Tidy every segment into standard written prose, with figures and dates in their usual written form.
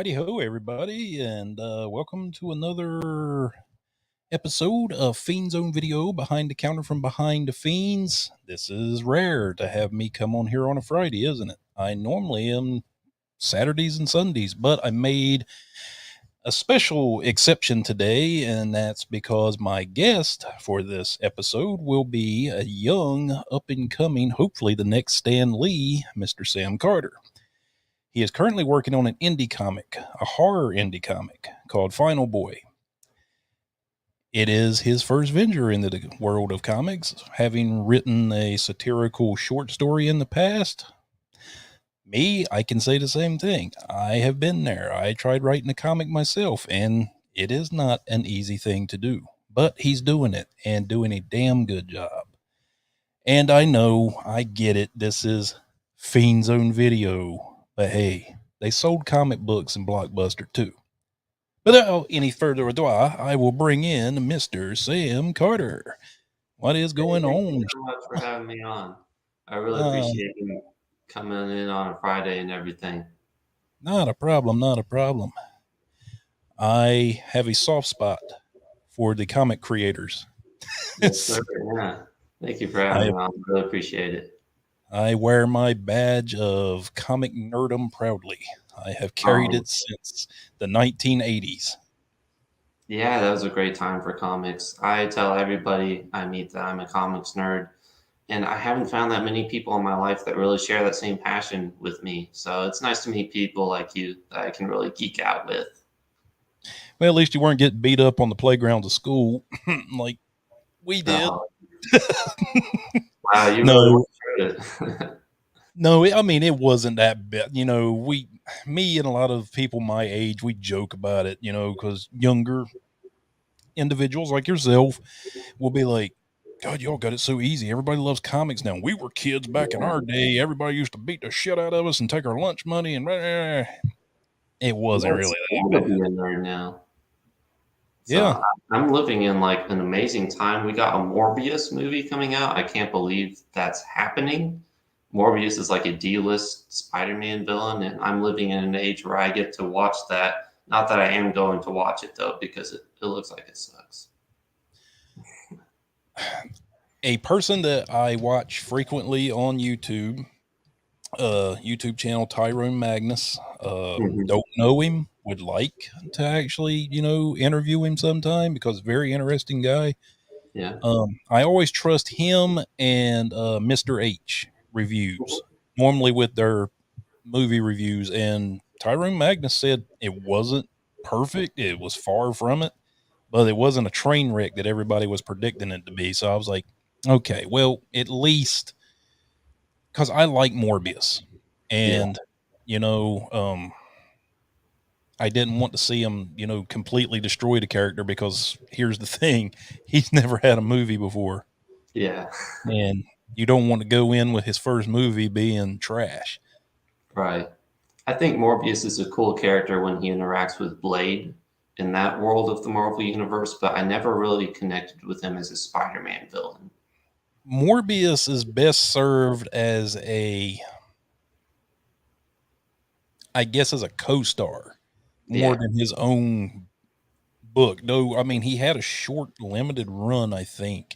Righty ho, everybody, and welcome to another episode of Fiend Zone Video Behind the Counter from Behind the Fiends. This is rare to have me come on here on a Friday, isn't it? I normally am Saturdays and Sundays, but I made a special exception today, and that's because my guest for this episode will be a young, up and coming, hopefully the next Stan Lee, Mr. Sam Carter. He is currently working on an indie comic, a horror indie comic called Final Boy. It is his first venture into the world of comics, having written a satirical short story in the past. Me, I can say the same thing. I have been there. I tried writing a comic myself, and it is not an easy thing to do. But he's doing it, and doing a damn good job. And I know, I get it, this is Fiend Zone Video. But hey, they sold comic books in Blockbuster too. Without any further ado, I will bring in Mr. Sam Carter. What is going Thank on? you so much for having me on. I really Uh, appreciate you coming in on a Friday and everything. Not a problem, not a problem. I have a soft spot for the comic creators. Yes, sir. Yeah. Thank you for having I me on. Really appreciate it. I wear my badge of comic nerdom proudly. I have carried Um, it since the 1980s. yeah, that was a great time for comics. I tell everybody I meet that I'm a comics nerd, and I haven't found that many people in my life that really share that same passion with me. So it's nice to meet people like you that I can really geek out with. Well, at least you weren't getting beat up on the playgrounds of school like we did. Oh, wow, you really No, went through it. no, I mean, it wasn't that bad. Me and a lot of people my age, we joke about it, because younger individuals like yourself will be like, God, y'all got it so easy. Everybody loves comics now. We were kids back in Yeah. our day. Everybody used to beat the shit out of us and take our lunch money. And it wasn't Yeah, really it's that cool to be bad. a nerd now. So Yeah. I'm living in like an amazing time. We got a Morbius movie coming out. I can't believe that's happening. Morbius is like a D-list Spider-Man villain, and I'm living in an age where I get to watch that. Not that I am going to watch it though, because it looks like it sucks. A person that I watch frequently on YouTube channel Tyrone Magnus. Hmm. Don't know him. Would like to actually, interview him sometime because very interesting guy. Yeah. I always trust him and Mr. H reviews, normally with their movie reviews. And Tyrone Magnus said it wasn't perfect. It was far from it, but it wasn't a train wreck that everybody was predicting it to be. So I was like, okay, well, at least because I like Morbius, Yeah. and you know, um, I didn't want to see him, completely destroy the character because here's the thing, he's never had a movie before, Yeah. and you don't want to go in with his first movie being trash. Right. I think Morbius is a cool character when he interacts with Blade in that world of the Marvel Universe, but I never really connected with him as a Spider-Man villain. Morbius is best served I guess, as a co-star more Yeah. than his own book. No, I mean he had a short, limited run, I think,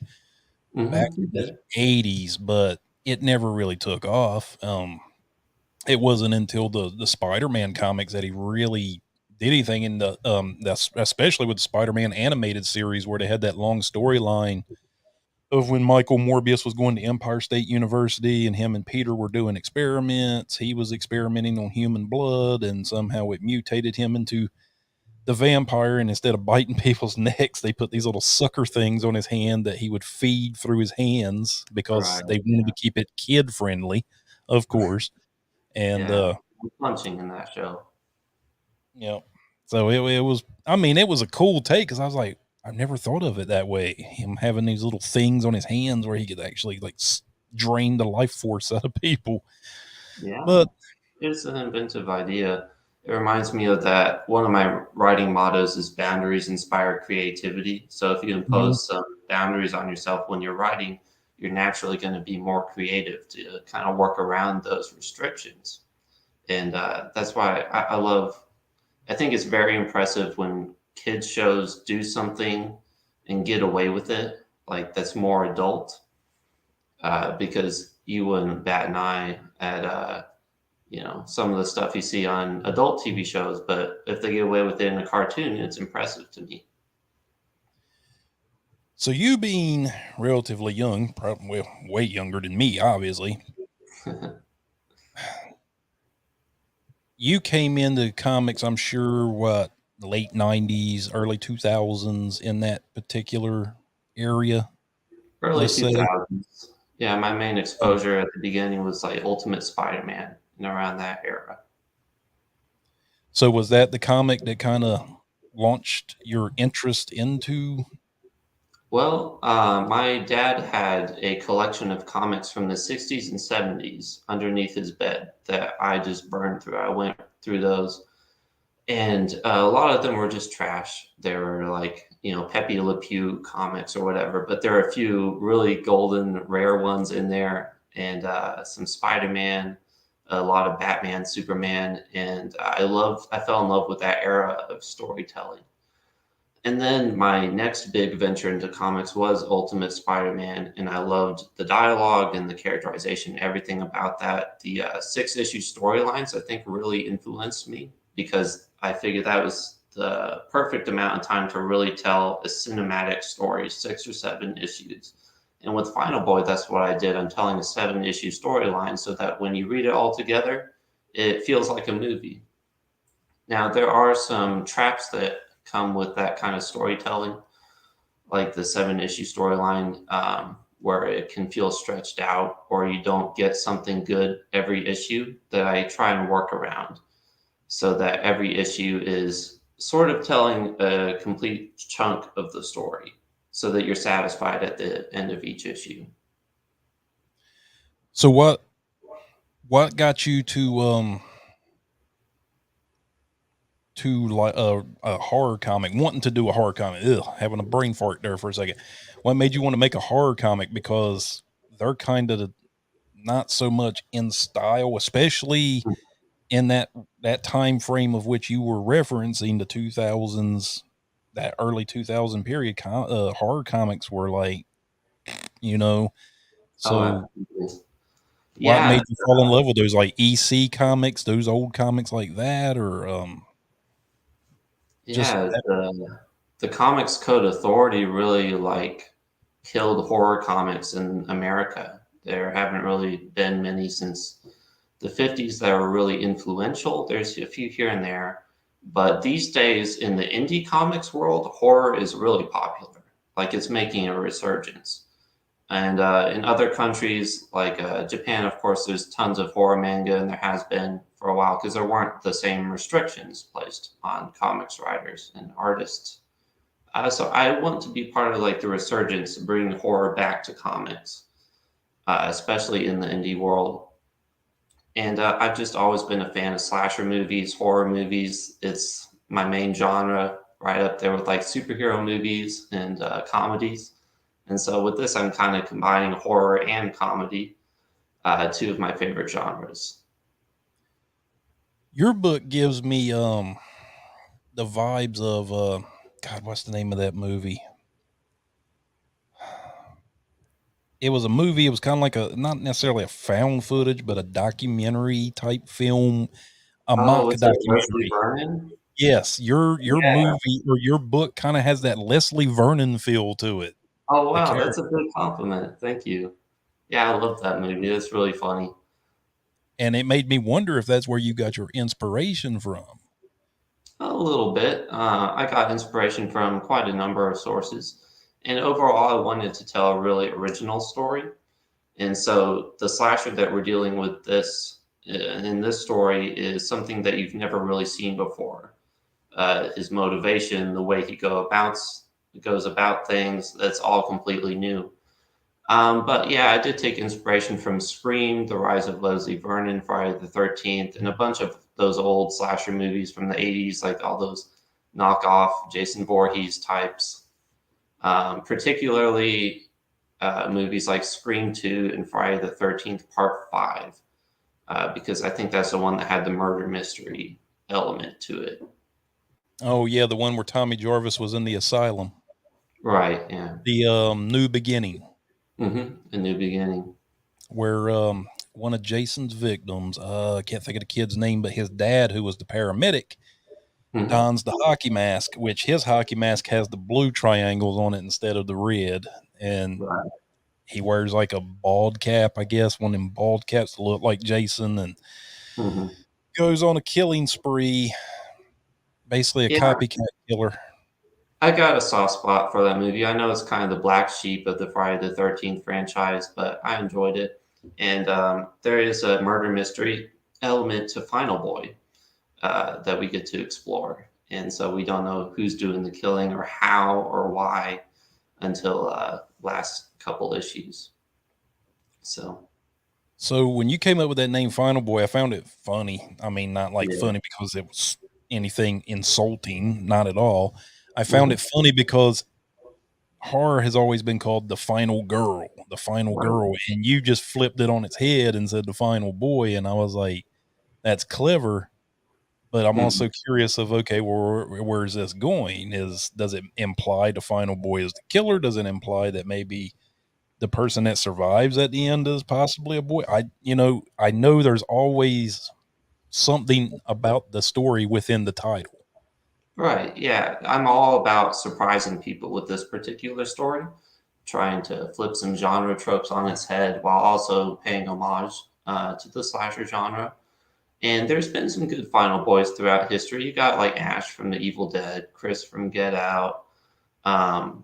back in the Hmm. '80s, but it never really took off. It wasn't until the Spider-Man comics that he really did anything in that's especially with the Spider-Man animated series where they had that long storyline of when Michael Morbius was going to Empire State University and him and Peter were doing experiments. He was experimenting on human blood and somehow it mutated him into the vampire, and instead of biting people's necks, they put these little sucker things on his hand that he would feed through his hands because Right. they wanted to keep it kid friendly, of course. And Yeah. I'm punching in that show. you know, so it was. I mean, it was a cool take because I was like, I've never thought of it that way. Him having these little things on his hands where he could actually like drain the life force out of people. Yeah. But It's an inventive idea. It reminds me of that. One of my writing mottos is boundaries inspire creativity. So if you mhm, impose some boundaries on yourself when you're writing, you're naturally going to be more creative to kind of work around those restrictions. And that's why I love I think it's very impressive when kids shows do something and get away with it, like that's more adult, because you wouldn't bat an eye at some of the stuff you see on adult TV shows, but if they get away with it in a cartoon, it's impressive to me. So you being relatively young, probably well, way younger than me, obviously, you came into comics, I'm sure, what, late 90s, early 2000s in that particular area, Early let's say. 2000s. Yeah, my main exposure at the beginning was like Ultimate Spider-Man and around that era. So was that the comic that kind of launched your interest into? Well, my dad had a collection of comics from the 60s and 70s underneath his bed that I just burned through. I went through those, and a lot of them were just trash. They were like, Pepe Le Pew comics or whatever, but there are a few really golden, rare ones in there, and some Spider-Man, a lot of Batman, Superman, and I fell in love with that era of storytelling. And then my next big venture into comics was Ultimate Spider-Man, and I loved the dialogue and the characterization, everything about that. The 6-issue storylines, I think, really influenced me because I figured that was the perfect amount of time to really tell a cinematic story, 6 or 7 issues. And with Final Boy, that's what I did. I'm telling a 7-issue storyline so that when you read it all together, it feels like a movie. Now, there are some traps that come with that kind of storytelling, like the 7-issue storyline, where it can feel stretched out or you don't get something good every issue, that I try and work around so that every issue is sort of telling a complete chunk of the story so that you're satisfied at the end of each issue. So what got you to like a horror comic, wanting to do a horror comic? Ugh, having a brain fart there for a second. What made you want to make a horror comic? Because they're kind of not so much in style, especially in that time frame of which you were referencing, the 2000s, that early 2000 period. Horror comics were like, you know. Oh, So absolutely. what Yeah, made you fall in love with those, like EC comics, those old comics like that, or just yeah. that? The Comics Code Authority really like killed horror comics in America. There haven't really been many since the 50s that were really influential. There's a few here and there, but these days in the indie comics world, horror is really popular. Like it's making a resurgence. And in other countries like Japan, of course, there's tons of horror manga, and there has been for a while because there weren't the same restrictions placed on comics writers and artists. So I want to be part of like the resurgence, bringing horror back to comics, especially in the indie world. And I've just always been a fan of slasher movies, horror movies. It's my main genre, right up there with like superhero movies and comedies. And so with this, I'm kind of combining horror and comedy, two of my favorite genres. Your book gives me the vibes of God, what's the name of that movie? It was a movie. It was kind of like a, not necessarily a found footage, but a documentary type film, a Oh, mock was it Leslie documentary. Vernon? Yes, your Yeah. movie or your book kind of has that Leslie Vernon feel to it. Oh, The wow, character, that's a big compliment. Thank you. Yeah, I love that movie. It's really funny. and it made me wonder if that's where you got your inspiration from. A little bit. I got inspiration from quite a number of sources. And overall, I wanted to tell a really original story. And so the slasher that we're dealing with in this story is something that you've never really seen before. His motivation, the way he goes about things, that's all completely new. But yeah, I did take inspiration from Scream, The Rise of Leslie Vernon, Friday the 13th, and a bunch of those old slasher movies from the 80s, like all those knockoff Jason Voorhees types. Particularly movies like Scream 2 and Friday the 13th Part 5, because I think that's the one that had the murder mystery element to it. Oh yeah, the one where Tommy Jarvis was in the asylum. Right. Yeah. The New Beginning, A New Beginning. where one of Jason's victims, I can't think of the kid's name, but his dad, who was the paramedic, Hmm. dons the hockey mask, which his hockey mask has the blue triangles on it instead of the red. And Right. he wears like a bald cap, I guess, one of them bald caps that look like Jason, and Hmm. goes on a killing spree, basically a Yeah, copycat killer. I got a soft spot for that movie. I know it's kind of the black sheep of the Friday the 13th franchise, but I enjoyed it. And there is a murder mystery element to Final Boy that we get to explore. And so we don't know who's doing the killing or how or why until last couple issues. So, So when you came up with that name Final Boy, I found it funny. I mean, not like yeah. funny because it was anything insulting, not at all. I found Hmm. it funny because horror has always been called the final Right. girl, and you just flipped it on its head and said the final boy, and I was like, that's clever. But I'm Hmm. also curious of, okay, where is this going? Does it imply the final boy is the killer? Does it imply that maybe the person that survives at the end is possibly a boy? I know there's always something about the story within the title. Right. Yeah. I'm all about surprising people with this particular story, trying to flip some genre tropes on its head while also paying homage to the slasher genre. And there's been some good Final Boys throughout history. You got like Ash from The Evil Dead, Chris from Get Out.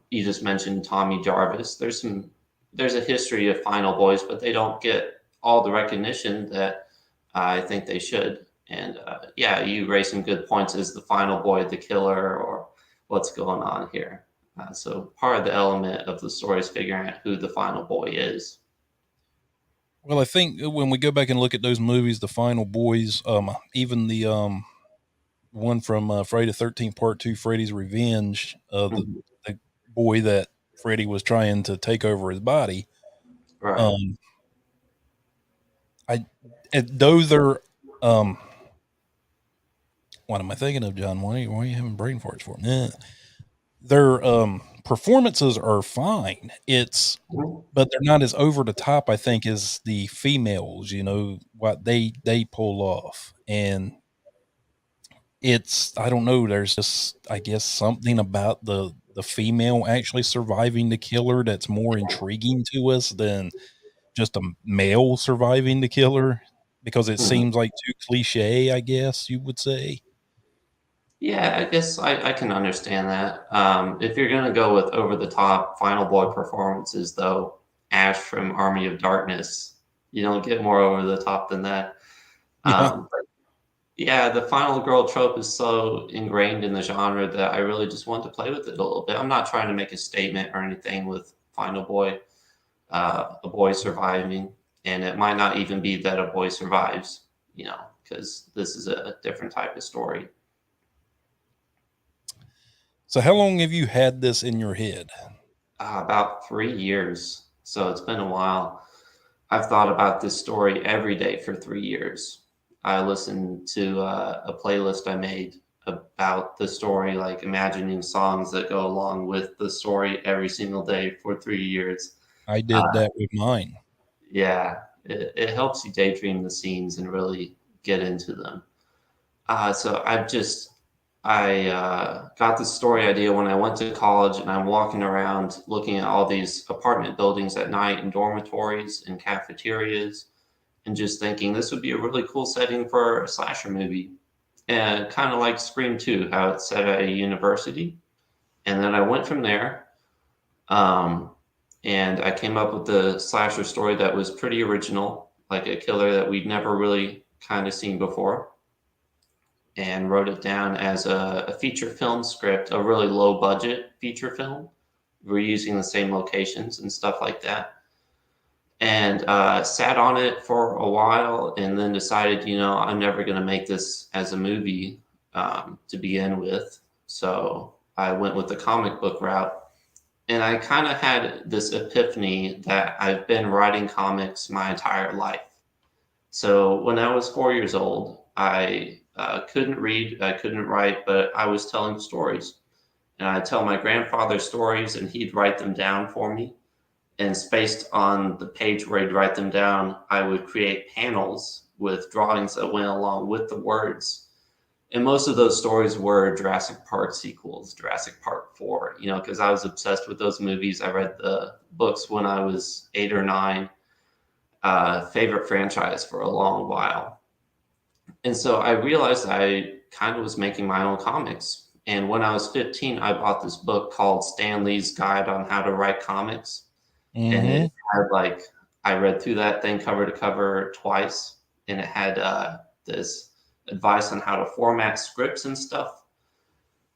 You just mentioned Tommy Jarvis. There's a history of Final Boys, but they don't get all the recognition that I think they should. And yeah, you raise some good points. Is the Final Boy the killer, or what's going on here? So part of the element of the story is figuring out who the Final Boy is. Well, I think when we go back and look at those movies, the final boys, even the one from Friday the 13th Part 2, Freddy's Revenge, Mhm. the boy that Freddy was trying to take over his body. Right. Um, I those are um, what am I thinking of, John? Why are you having brain farts for? Their performances are fine. Mhm. But they're not as over the top, I think, as the females. You know what they pull off, and I don't know. There's just, I guess, something about the female actually surviving the killer that's more intriguing to us than just a male surviving the killer, because it Mhm. seems like too cliche, I guess you would say. Yeah, I guess I can understand that. If you're going to go with over the top Final Boy performances, though, Ash from Army of Darkness, you don't get more over the top than that. Yeah. But yeah, the final girl trope is so ingrained in the genre that I really just want to play with it a little bit. I'm not trying to make a statement or anything with Final Boy, a boy surviving, and it might not even be that a boy survives, because this is a different type of story. So how long have you had this in your head? About 3 years. So it's been a while. I've thought about this story every day for 3 years. I listened to a playlist I made about the story, like imagining songs that go along with the story every single day for 3 years. I did Uh, that with mine. yeah, it helps you daydream the scenes and really get into them. So I got this story idea when I went to college, and I'm walking around looking at all these apartment buildings at night and dormitories and cafeterias, and just thinking this would be a really cool setting for a slasher movie, and kind of like Scream 2, how it's set at a university. And then I went from there, um, and I came up with the slasher story that was pretty original, like a killer that we'd never really kind of seen before, and wrote it down as a feature film script, a really low budget feature film. We're using the same locations and stuff like that. And sat on it for a while and then decided, I'm never going to make this as a movie to begin with. So I went with the comic book route. And I kind of had this epiphany that I've been writing comics my entire life. So when I was 4 years old, I couldn't read, I couldn't write, but I was telling stories. And I'd tell my grandfather stories, and he'd write them down for me. And spaced on the page where he'd write them down, I would create panels with drawings that went along with the words. And most of those stories were Jurassic Park sequels, Jurassic Park 4, because I was obsessed with those movies. I read the books when I was 8 or 9, favorite franchise for a long while. And so I realized I kind of was making my own comics. And when I was 15, I bought this book called Stan Lee's Guide on How to Write Comics. And it had I read through that thing cover to cover twice, and it had this advice on how to format scripts and stuff.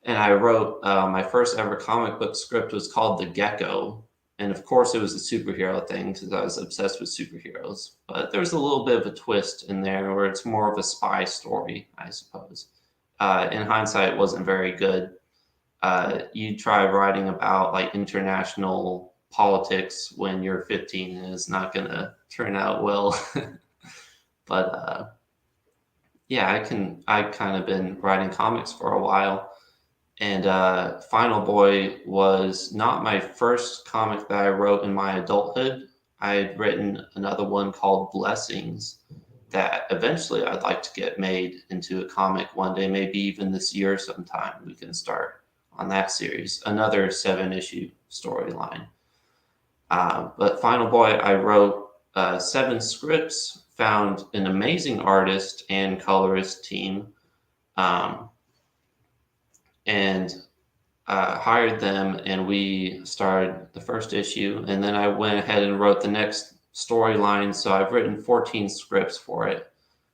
And I wrote my first ever comic book script was called The Gecko. And of course, it was a superhero thing because I was obsessed with superheroes. But there's a little bit of a twist in there where it's more of a spy story, I suppose. In hindsight, it wasn't very good. You try writing about international politics when you're 15 and it's not going to turn out well. But yeah, I kind of been writing comics for a while. And Final Boy was not my first comic that I wrote in my adulthood. I had written another one called Blessings that eventually I'd like to get made into a comic one day, maybe even this year sometime. We can start on that series, another 7-issue storyline. But Final Boy, I wrote 7 scripts, found an amazing artist and colorist team, and hired them, and we started the first issue. And then I went ahead and wrote the next storyline. So I've written 14 scripts for it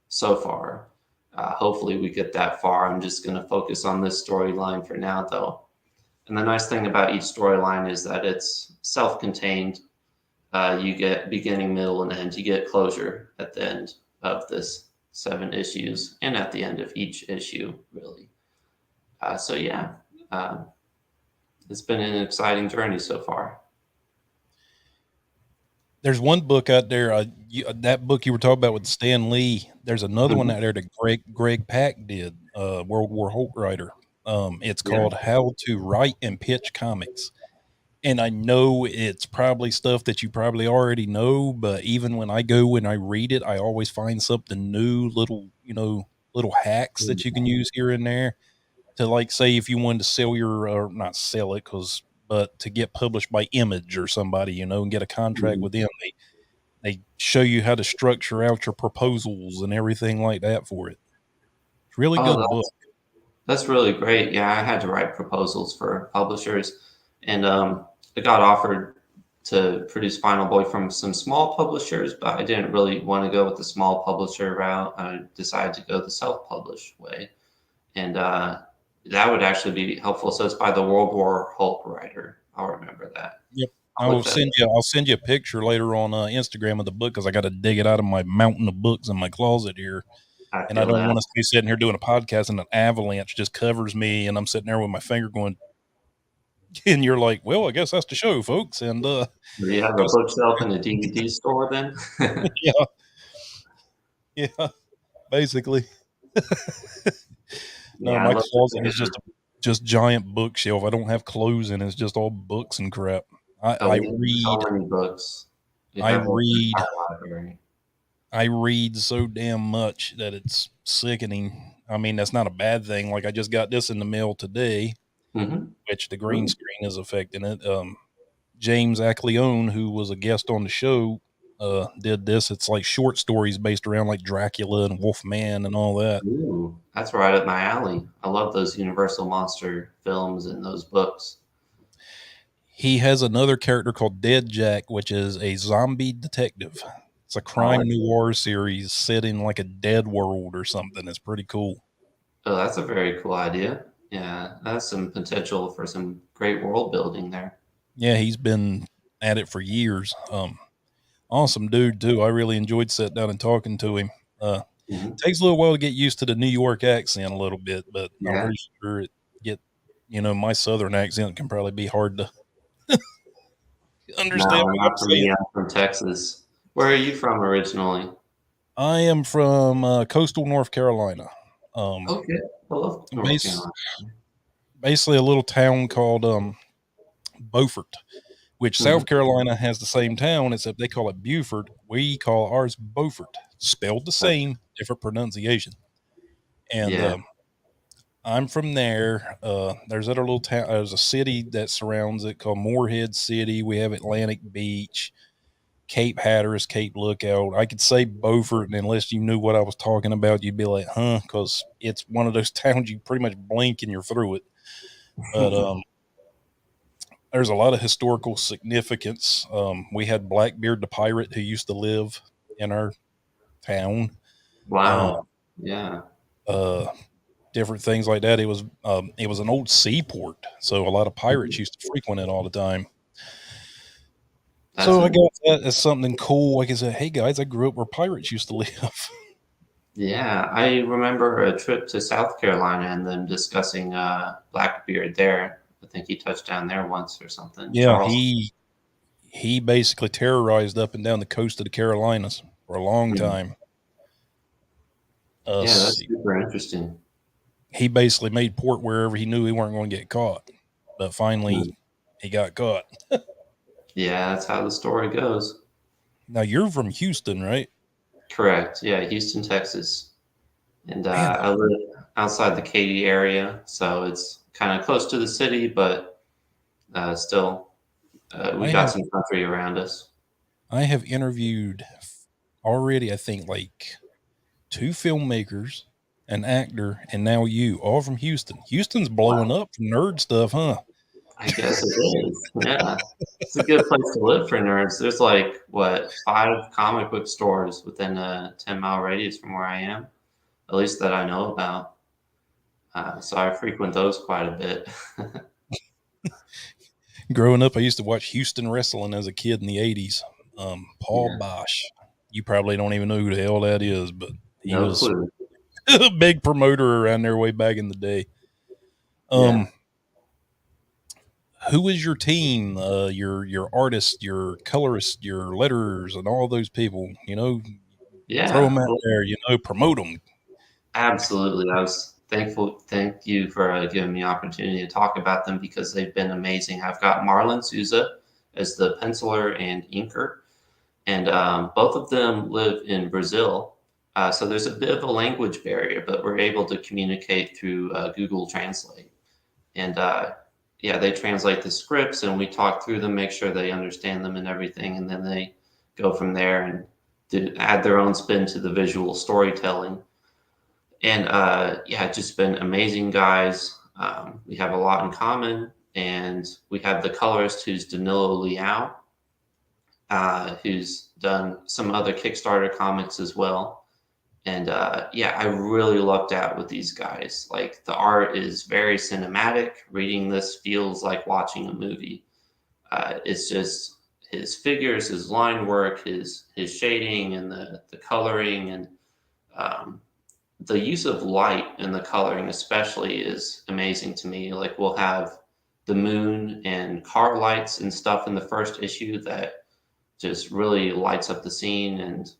so far. Hopefully we get that far. I'm just going to focus on this storyline for now, though. And the nice thing about each storyline is that it's self-contained. You get beginning, middle, and end. You get closure at the end of this 7 issues and at the end of each issue, really. So yeah, it's been an exciting journey so far. There's one book out there, that book you were talking about with Stan Lee. There's another one out there that Greg Pak did, World War Hulk writer. It's called How to Write and Pitch Comics. And I know it's probably stuff that you probably already know, but even when I go and I read it, I always find something new, little hacks that you can use here and there to say if you wanted to sell or not sell it but to get published by Image or somebody, and get a contract with them. They show you how to structure out your proposals and everything like that for it. It's a really good book. That's really great. Yeah, I had to write proposals for publishers, and I got offered to produce Final Boy from some small publishers, but I didn't really want to go with the small publisher route. I decided to go the self-published way, and that would actually be helpful. So it's by the World War Hulk writer. I'll remember that. Yep. I'll send you a picture later on Instagram of the book because I got to dig it out of my mountain of books in my closet here. And I don't want to be sitting here doing a podcast and an avalanche just covers me, and I'm sitting there with my finger going, and you're like, well, I guess that's the show, folks. And do you have a bookshelf in a DVD store then? Yeah, basically. No, my closet is just giant bookshelf. I don't have clothes in it. It's just all books and crap. I read so many books. I read so damn much that it's sickening. I mean, that's not a bad thing. I just got this in the mail today, which the green screen is affecting it. James Acleone, who was a guest on the show, did this. It's short stories based around Dracula and Wolfman and all that. Ooh, that's right up my alley. I love those Universal monster films and those books. He has another character called Dead Jack, which is a zombie detective. It's a crime noir series set in a dead world or something. It's pretty cool. Oh, that's a very cool idea. Yeah, that's some potential for some great world building there. Yeah, he's been at it for years. Awesome dude too. I really enjoyed sitting down and talking to him. Takes a little while to get used to the New York accent a little bit, but I'm pretty sure my Southern accent can probably be hard to understand. No, not for me. I'm from Texas. Where are you from originally? I am from coastal North Carolina. Okay. I love North Base, Carolina. basically a little town called Beaufort, which South Mhm. Carolina has the same town, except they call it Beaufort. We call ours Beaufort, spelled the same, different pronunciation. And Yeah. I'm from there. There's other little town. There's a city that surrounds it called Morehead City. We have Atlantic Beach, Cape Hatteras, Cape Lookout. I could say Beaufort, and unless you knew what I was talking about, you'd be like, huh? Because it's one of those towns you pretty much blink and you're through it. But there's a lot of historical significance. We had Blackbeard the pirate who used to live in our town. Uh, Wow. Yeah. uh, Different things like that. It was an old seaport, so a lot of pirates Mhm. used to frequent it all the time. That's So I a, got that as something cool. Like I said, hey guys, I grew up where pirates used to live. yeah. I remember a trip to South Carolina and them discussing Blackbeard there. I think he touched down there once or something. Yeah, Charles. he basically terrorized up and down the coast of the Carolinas for a long Mhm. time. Yeah, that's See, super interesting. he basically made port wherever he knew he weren't going to get caught, but finally Mhm. he got caught. Yeah, that's how the story goes. Now you're from Houston, right? Correct. Yeah, Houston, Texas. And Man, I live outside the Katy area, so it's kind of close to the city, but still, we I got have some country around us. I have interviewed already. I think like two filmmakers, an actor, and now you, all from Houston. Houston's blowing Wow, up from nerd stuff, huh? I guess it is. Yeah, it's a good place to live for nerds. There's like what 5 comic book stores within a 10-mile radius from where I am, at least that I know about. So I frequent those quite a bit. Growing up, I used to watch Houston wrestling as a kid in the '80s. Paul Yeah, Bosch. You probably don't even know who the hell that is, but he no was clue. a big promoter around there way back in the day. Yeah, Um, who is your team? Your artist, your colorist, your letters, and all those people. Throw yeah. them out there. Promote them. Absolutely. I was thankful. Thank you for giving me opportunity to talk about them because they've been amazing. I've got Marlon Souza as the penciler and inker, and both of them live in Brazil. So there's a bit of a language barrier, but we're able to communicate through Google Translate. And yeah, they translate the scripts and we talk through them, make sure they understand them and everything. And then they go from there and add their own spin to the visual storytelling. And yeah, just been amazing guys. We have a lot in common, and we have the colorist who's Danilo Liao, who's done some other Kickstarter comics as well. And yeah, I really lucked out with these guys. Like the art is very cinematic. Reading this feels like watching a movie. It's just his figures, his line work, his shading, and the coloring, and um, the use of light in the coloring especially is amazing to me. Like we'll have the moon and car lights and stuff in the first issue that just really lights up the scene, and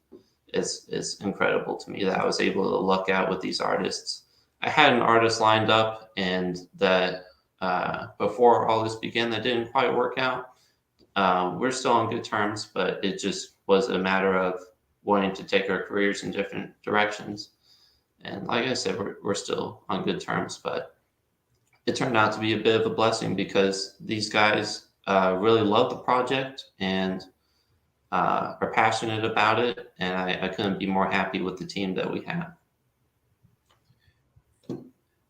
it's incredible to me that I was able to luck out with these artists. I had an artist lined up, and that before all this began, that didn't quite work out. We're still on good terms, but it just was a matter of wanting to take our careers in different directions. And like I said, we're still on good terms, but it turned out to be a bit of a blessing because these guys really love the project and are passionate about it. And I couldn't be more happy with the team that we have.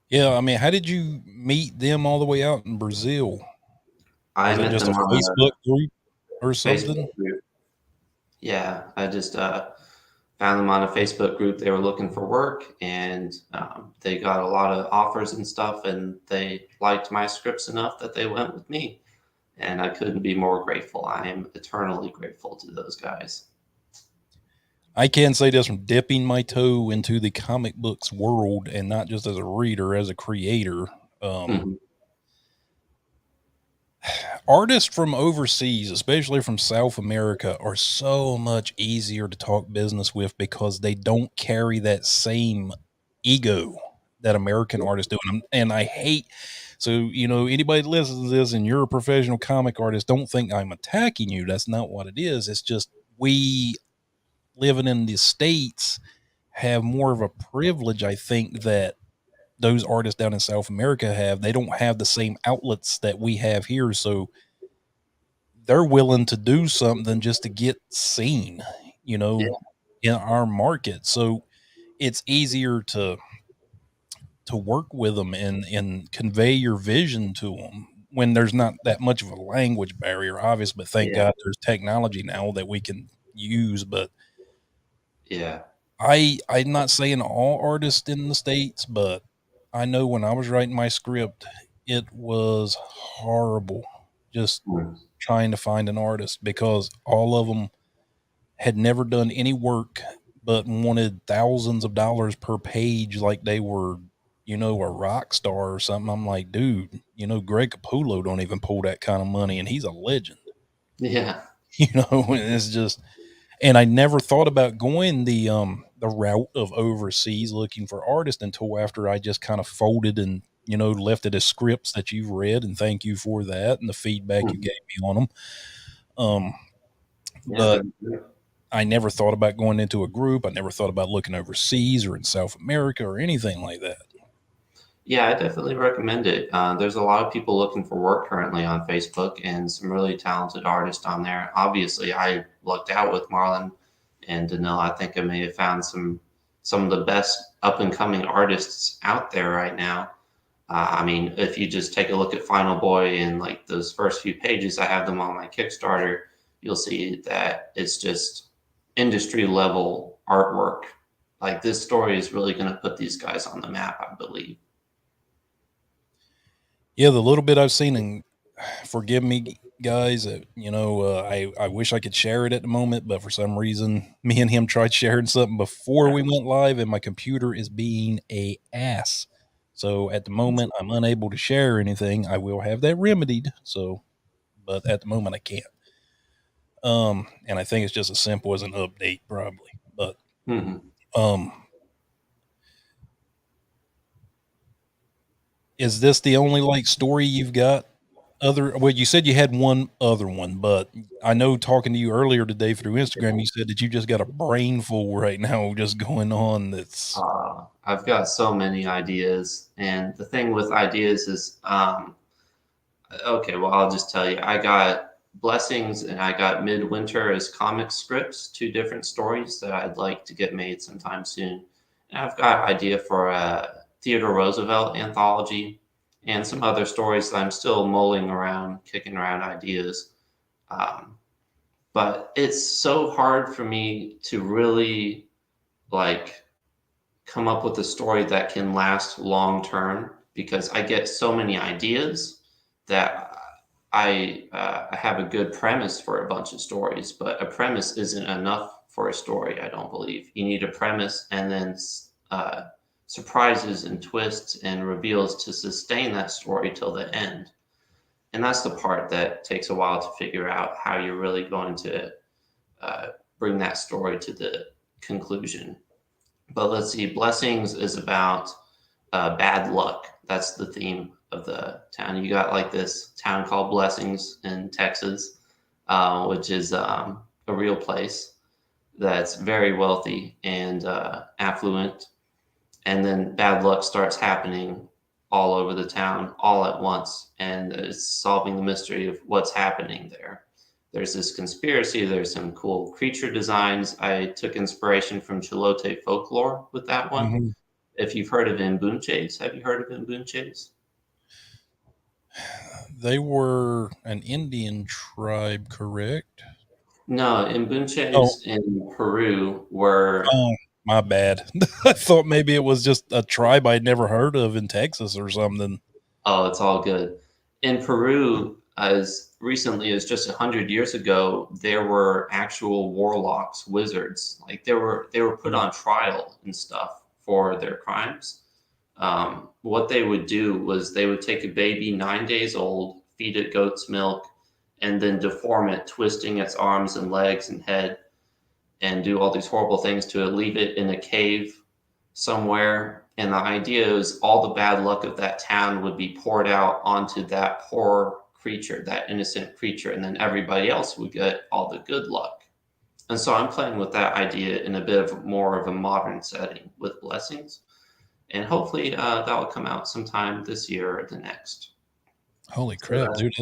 Yeah, I mean, how did you meet them all the way out in Brazil? I Was it met just a them on Facebook group or a Facebook something? group. Yeah, I just found them on a Facebook group. They were looking for work, and they got a lot of offers and stuff, and they liked my scripts enough that they went with me. And I couldn't be more grateful. I am eternally grateful to those guys. I can say this from dipping my toe into the comic books world and not just as a reader, as a creator. Um, Mhm. Artists from overseas, especially from South America, are so much easier to talk business with because they don't carry that same ego. that American artists do. And I hate, so, anybody that listens to this and you're a professional comic artist, don't think I'm attacking you. That's not what it is. It's just we living in the States have more of a privilege, I think, that those artists down in South America have. They don't have the same outlets that we have here. So they're willing to do something just to get seen, you Yeah, know, in our market. So it's easier to work with them and convey your vision to them when there's not that much of a language barrier, obvious, but thank yeah, God there's technology now that we can use. But yeah. I'm not saying all artists in the States, but I know when I was writing my script, it was horrible just Mm. trying to find an artist because all of them had never done any work but wanted thousands of dollars per page like they were, a rock star or something. I'm like, dude, Greg Capullo don't even pull that kind of money and he's a legend. Yeah, And it's just, and I never thought about going the route of overseas looking for artists until after I just kind of folded and left it as scripts that you've read, and thank you for that and the feedback you mm, gave me on them. Um, yeah, but they're- I never thought about going into a group. I never thought about looking overseas or in South America or anything like that. yeah. I definitely recommend it. There's a lot of people looking for work currently on Facebook, and some really talented artists on there. Obviously, I lucked out with Marlon and Danil. I think I may have found some of the best up and coming artists out there right now. I mean, if you just take a look at Final Boy and like those first few pages, I have them on my Kickstarter, you'll see that it's just industry level artwork. Like this story is really going to put these guys on the map, I believe. Yeah, the little bit I've seen, and forgive me, guys, I wish I could share it at the moment, but for some reason, me and him tried sharing something before we went live, and my computer is being a ass. So at the moment, I'm unable to share anything. I will have that remedied. So, but at the moment, I can't. And I think it's just as simple as an update, probably. But Hmm. um, is this the only like story you've got? Well, you said you had one other one, but I know talking to you earlier today through Instagram, you said that you just got a brain full right now just going on. That's I've got so many ideas, and the thing with ideas is, okay, well, I'll just tell you, I got Blessings and I got Midwinter as comic scripts, two different stories that I'd like to get made sometime soon. And I've got idea for a Theodore Roosevelt anthology and some other stories that I'm still mulling around, kicking around ideas. Um, but it's so hard for me to really like come up with a story that can last long term because I get so many ideas that I have a good premise for a bunch of stories, but a premise isn't enough for a story. I don't believe you need a premise and then uh, surprises and twists and reveals to sustain that story till the end. And that's the part that takes a while to figure out how you're really going to uh, bring that story to the conclusion. But let's see, Blessings is about bad luck. That's the theme of the town. You got like this town called Blessings in Texas, which is a real place that's very wealthy and affluent. And then bad luck starts happening all over the town all at once. And it's solving the mystery of what's happening there. There's this conspiracy. There's some cool creature designs. I took inspiration from Chilote folklore with that one. Mhm. If you've heard of Mbunches, have you heard of Mbunches? They were an Indian tribe, correct? No, Oh, Mbunches in Peru were, oh, my bad. I thought maybe it was just a tribe I'd never heard of in Texas or something. oh, it's all good. In Peru, as recently as just 100 years ago, there were actual warlocks, wizards. Like they were put on trial and stuff for their crimes. What they would do was they would take a baby 9 days old, feed it goat's milk, and then deform it, twisting its arms and legs and head, and do all these horrible things to it, leave it in a cave somewhere, And the idea is all the bad luck of that town would be poured out onto that poor creature, that innocent creature, and then everybody else would get all the good luck. And so I'm playing with that idea in a bit of more of a modern setting with blessings. And hopefully that will come out sometime this year or the next. Holy So crap, dude.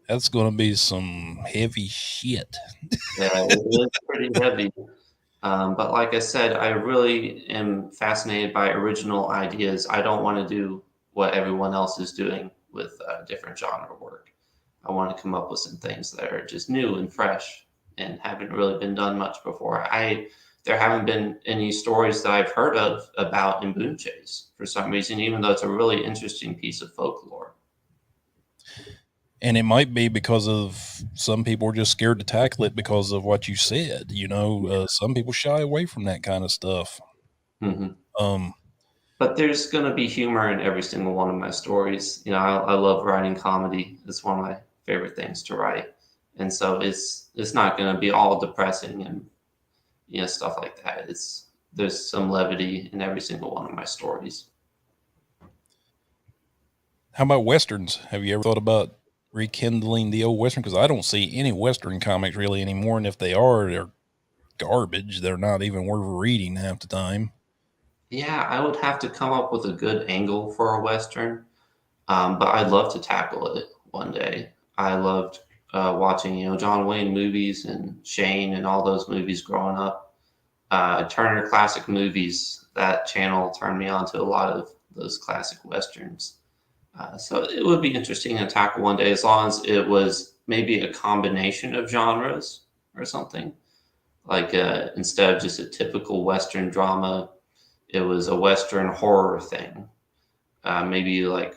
That's going to be some heavy shit. yeah, it is pretty heavy. But like I said, I really am fascinated by original ideas. I don't want to do what everyone else is doing with different genre work. I want to come up with some things that are just new and fresh and haven't really been done much before. There haven't been any stories that I've heard of about in Chase for some reason, even though it's a really interesting piece of folklore. And it might be because of some people are just scared to tackle it because of what you said. Some people shy away from that kind of stuff. Mm-hmm. But there's going to be humor in every single one of my stories. I love writing comedy. It's one of my favorite things to write, and so it's not going to be all depressing and stuff like that. There's some levity in every single one of my stories. How about Westerns? Have you ever thought about rekindling the old Western? Because I don't see any Western comics really anymore, and if they are, they're garbage. They're not even worth reading half the time. Yeah, I would have to come up with a good angle for a Western, but I'd love to tackle it one day. I loved watching, John Wayne movies and Shane and all those movies growing up. Turner Classic Movies, that channel turned me on to a lot of those classic Westerns. So it would be interesting to tackle one day as long as it was maybe a combination of genres or something. Like instead of just a typical Western drama, it was a Western horror thing. Maybe like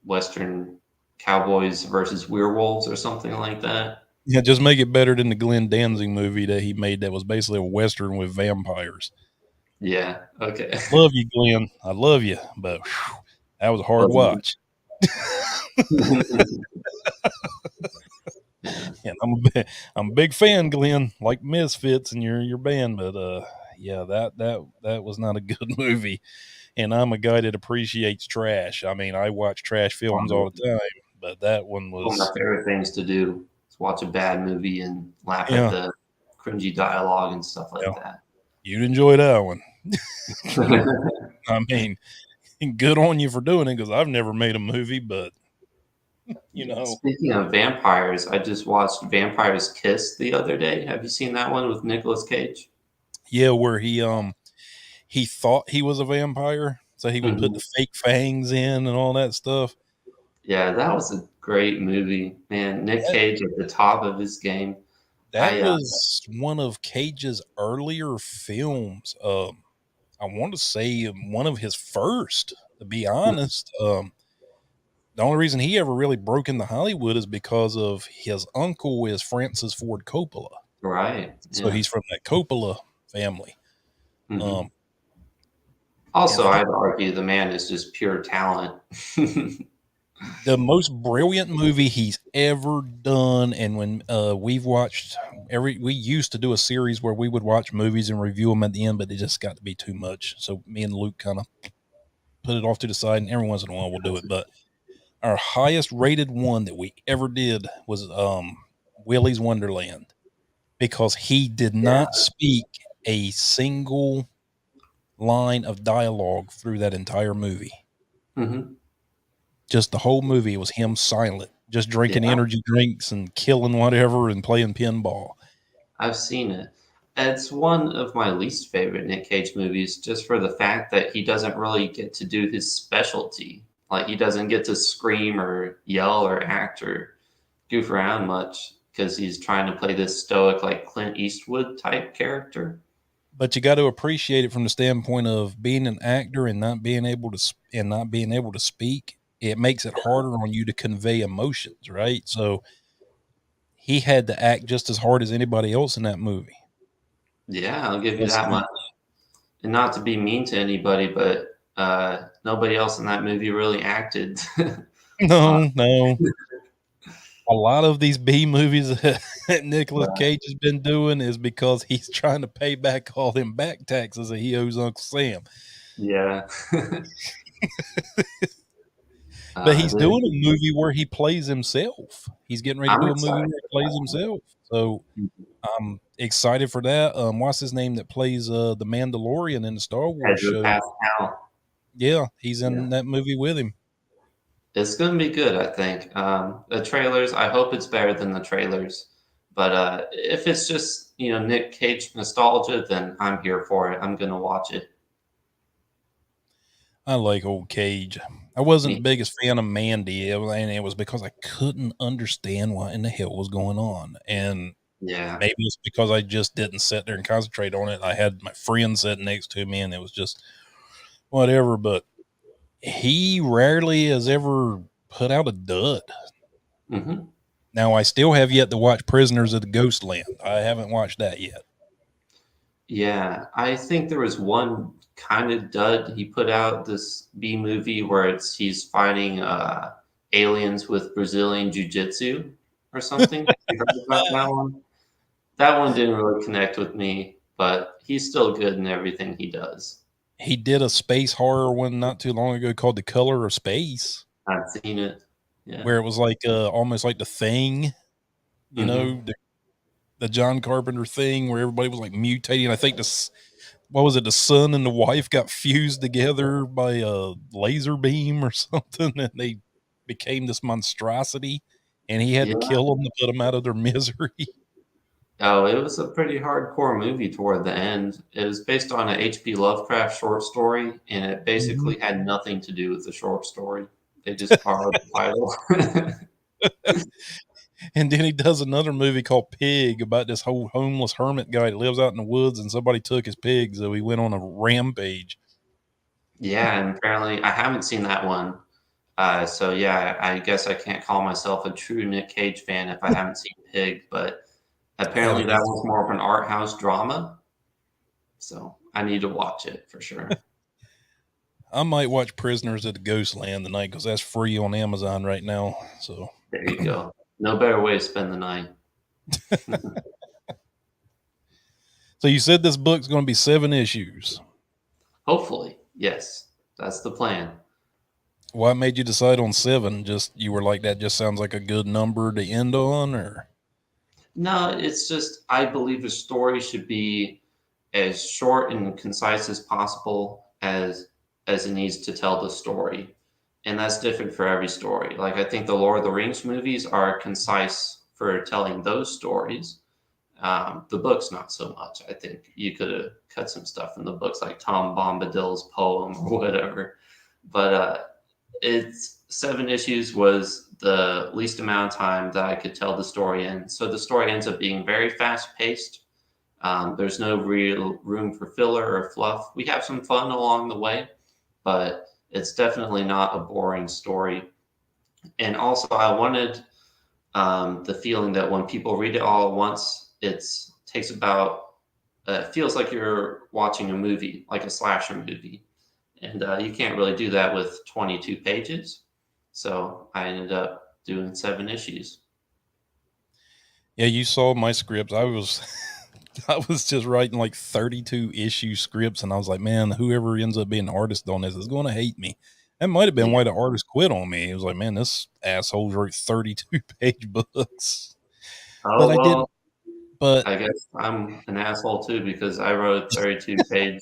Western cowboys versus werewolves or something like that. Yeah, just make it better than the Glenn Danzig movie that he made that was basically a Western with vampires. Yeah, okay. Love you, Glenn. I love you, but whew, that was a hard watch. And I'm a big fan, Glenn, like Misfits and your band, but yeah, that was not a good movie. And I'm a guy that appreciates trash. I mean, I watch trash films all the time, but that one One of my was favorite things to do is watch a bad movie and laugh at yeah, the cringy dialogue and stuff like yeah. that. You'd enjoy that one. I mean, good on you for doing it because I've never made a movie, but Speaking of vampires, I just watched Vampire's Kiss the other day. Have you seen that one with Nicolas Cage? yeah, where he thought he was a vampire, so he would put Mhm. the fake fangs in and all that stuff. Yeah, that was a great movie, man. Nick That, Cage at the top of his game. that I was one of Cage's earlier films. I want to say one of his first, to be honest. The only reason he ever really broke into Hollywood is because of his uncle is Francis Ford Coppola. right, So yeah. he's from that Coppola family. Hmm. Um, and Also, I'd argue the man is just pure talent. the most brilliant movie he's ever done, and when we've watched we used to do a series where we would watch movies and review them at the end, but it just got to be too much. So me and Luke kind of put it off to the side, and every once in a while we'll do it. But our highest rated one that we ever did was Willy's Wonderland, because he did Yeah. not speak a single line of dialogue through that entire movie. Hmm. Just the whole movie was him silent, just drinking Yeah, energy drinks and killing whatever and playing pinball. I've seen it. It's one of my least favorite Nick Cage movies, just for the fact that he doesn't really get to do his specialty. Like he doesn't get to scream or yell or act or goof around much because he's trying to play this stoic, like Clint Eastwood type character. But you got to appreciate it from the standpoint of being an actor and not being able to speak. It makes it harder on you to convey emotions, right? So he had to act just as hard as anybody else in that movie. Yeah, I'll give you Because that much. And not to be mean to anybody, but nobody else in that movie really acted. Uh, no, a lot of these B movies that Nicolas Cage has been doing is because he's trying to pay back all them back taxes that he owes Uncle Sam. Yeah. But he's There's, doing a movie where he plays himself. He's getting ready to I'm do a movie excited where he for plays that one. himself. So Mhm. I'm excited for that. What's his name that plays the Mandalorian in the Star Wars Pedro show? Pascal. Yeah, he's Yeah. in that movie with him. It's going to be good, I think. The trailers, I hope it's better than the trailers. But if it's just, Nick Cage nostalgia, then I'm here for it. I'm going to watch it. I like old Cage. I wasn't Me. the biggest fan of Mandy, and it was because I couldn't understand what in the hell was going on. And Yeah. maybe it's because I just didn't sit there and concentrate on it. I had my friend sitting next to me, and it was just whatever. But he rarely has ever put out a dud. Hmm. Now, I still have yet to watch Prisoners of the Ghostland. I haven't watched that yet. Yeah. I think there was one kind of dud he put out, this B movie where he's fighting aliens with Brazilian jiu-jitsu or something. You heard about that one? That one didn't really connect with me, but he's still good in everything he does. He did a space horror one not too long ago called The Color of Space, I've seen it. Yeah. where it was like almost like The Thing, you Hmm. know, the John Carpenter thing where everybody was like mutating. I think what was it? The son and the wife got fused together by a laser beam or something, and they became this monstrosity, and he had to Yeah. kill them to put them out of their misery. Oh, it was a pretty hardcore movie toward the end. It was based on a H.P. Lovecraft short story, and it Mhm. basically had nothing to do with the short story. They just borrowed the title. And then he does another movie called Pig about this whole homeless hermit guy that lives out in the woods, and somebody took his pig, so he went on a rampage. Yeah, and apparently I haven't seen that one. So yeah, I guess I can't call myself a true Nick Cage fan if I haven't seen Pig, but I apparently haven't that either. was more of an art house drama. So I need to watch it for sure. I might watch Prisoners of the Ghostland tonight because that's free on Amazon right now. So, There you go. No better way to spend the night. so you said this book's going to be 7 issues. Hopefully, yes, that's the plan. What made you decide on 7? Just you were like that. Just sounds like a good number to end on, or No, it's just I believe a story should be as short and concise as possible as it needs to tell the story, and that's different for every story. Like I think the Lord of the Rings movies are concise for telling those stories. The books not so much. I think you could have cut some stuff in the books, like Tom Bombadil's poem or whatever. But it's 7 issues was the least amount of time that I could tell the story in. So the story ends up being very fast paced. There's no real room for filler or fluff. We have some fun along the way, but it's definitely not a boring story. And also, I wanted the feeling that when people read it all at once, it takes about feels like you're watching a movie, like a slasher movie, and you can't really do that with 22 pages. So I ended up doing 7 issues. yeah, you saw my scripts. I was I was just writing like 32 issue scripts, and I was like, man, whoever ends up being the artist on this is going to hate me. That might have been Yeah. why the artist quit on me. He was like, man, this asshole's wrote 32-page books. Oh But I didn't. well, But I guess I'm an asshole too because I wrote a 32-page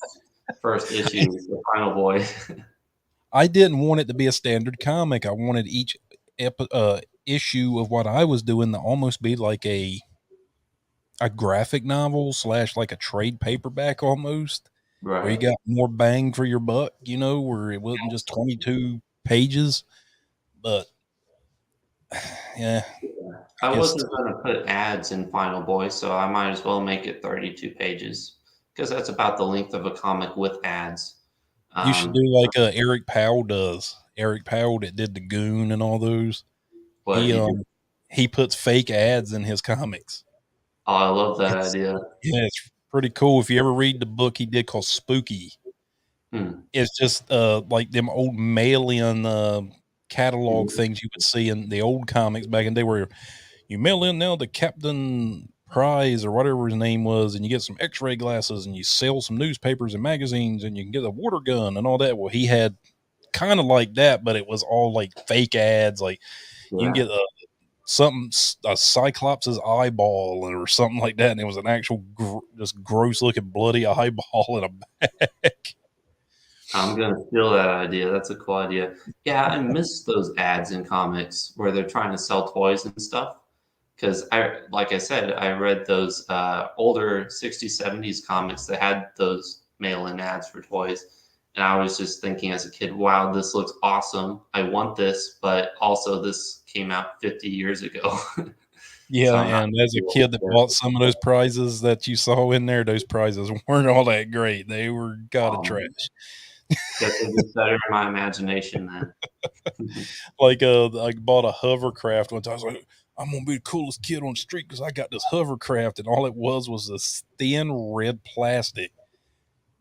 first issue, The Final Boy. I didn't want it to be a standard comic. I wanted each issue of what I was doing to almost be like a graphic novel slash like a trade paperback almost, where you Right. got more bang for your buck, where it wasn't just 22 pages. But yeah, Yeah. I I guess wasn't going to put ads in Final Boy, so I might as well make it 32 pages because that's about the length of a comic with ads. you should Um, do like Eric Powell does. Eric Powell that did the Goon and all those. what He he did. he puts fake ads in his comics. Oh, I love that It's idea. Yeah, it's pretty cool. If you ever read the book he did called Spooky, Hmm. it's just like them old mail-in catalog things you would see in the old comics back in the day, where you mail in now to Captain prize or whatever his name was, and you get some X-ray glasses, and you sell some newspapers and magazines, and you can get a water gun and all that. Well, he had kind of like that, but it was all like fake ads. Like you can Yeah. get a Cyclops' eyeball or something like that, and it was an actual just gross looking bloody eyeball in a bag. I'm gonna steal that idea. That's a cool idea. Yeah, I miss those ads in comics where they're trying to sell toys and stuff. Because like I said, I read those older 60s, 70s comics that had those mail-in ads for toys. And I was just thinking as a kid, wow, this looks awesome. I want this, but also this came out 50 years ago. So Yeah, I'm not and as a kid that bought some of those prizes that you saw in there, those prizes weren't all that great. They were kind of trash. guess I just better in my imagination then. Like bought a hovercraft one time. I was like, I'm gonna be the coolest kid on the street because I got this hovercraft, and all it was this thin red plastic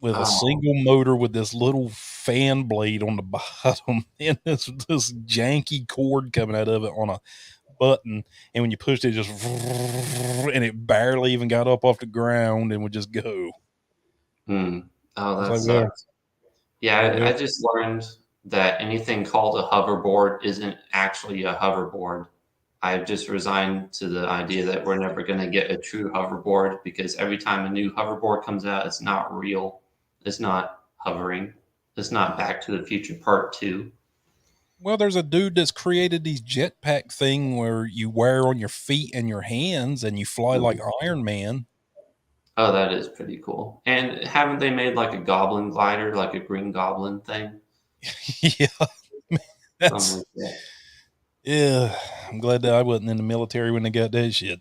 with a Oh, single motor with this little fan blade on the bottom and this janky cord coming out of it on a button. And when you pushed it, just and it barely even got up off the ground and would just go. hmm. I Oh, was that like, well, sucks. Yeah, well, I just learned that anything called a hoverboard isn't actually a hoverboard. I've just resigned to the idea that we're never going to get a true hoverboard because every time a new hoverboard comes out, it's not real. It's not hovering. It's not Back to the Future Part 2. well, there's a dude that's created these jetpack thing where you wear on your feet and your hands and you fly like Iron Man. Oh, that is pretty cool. And haven't they made like a goblin glider, like a green goblin thing? Yeah, Something that's like that. yeah. I'm glad that I wasn't in the military when they got that shit.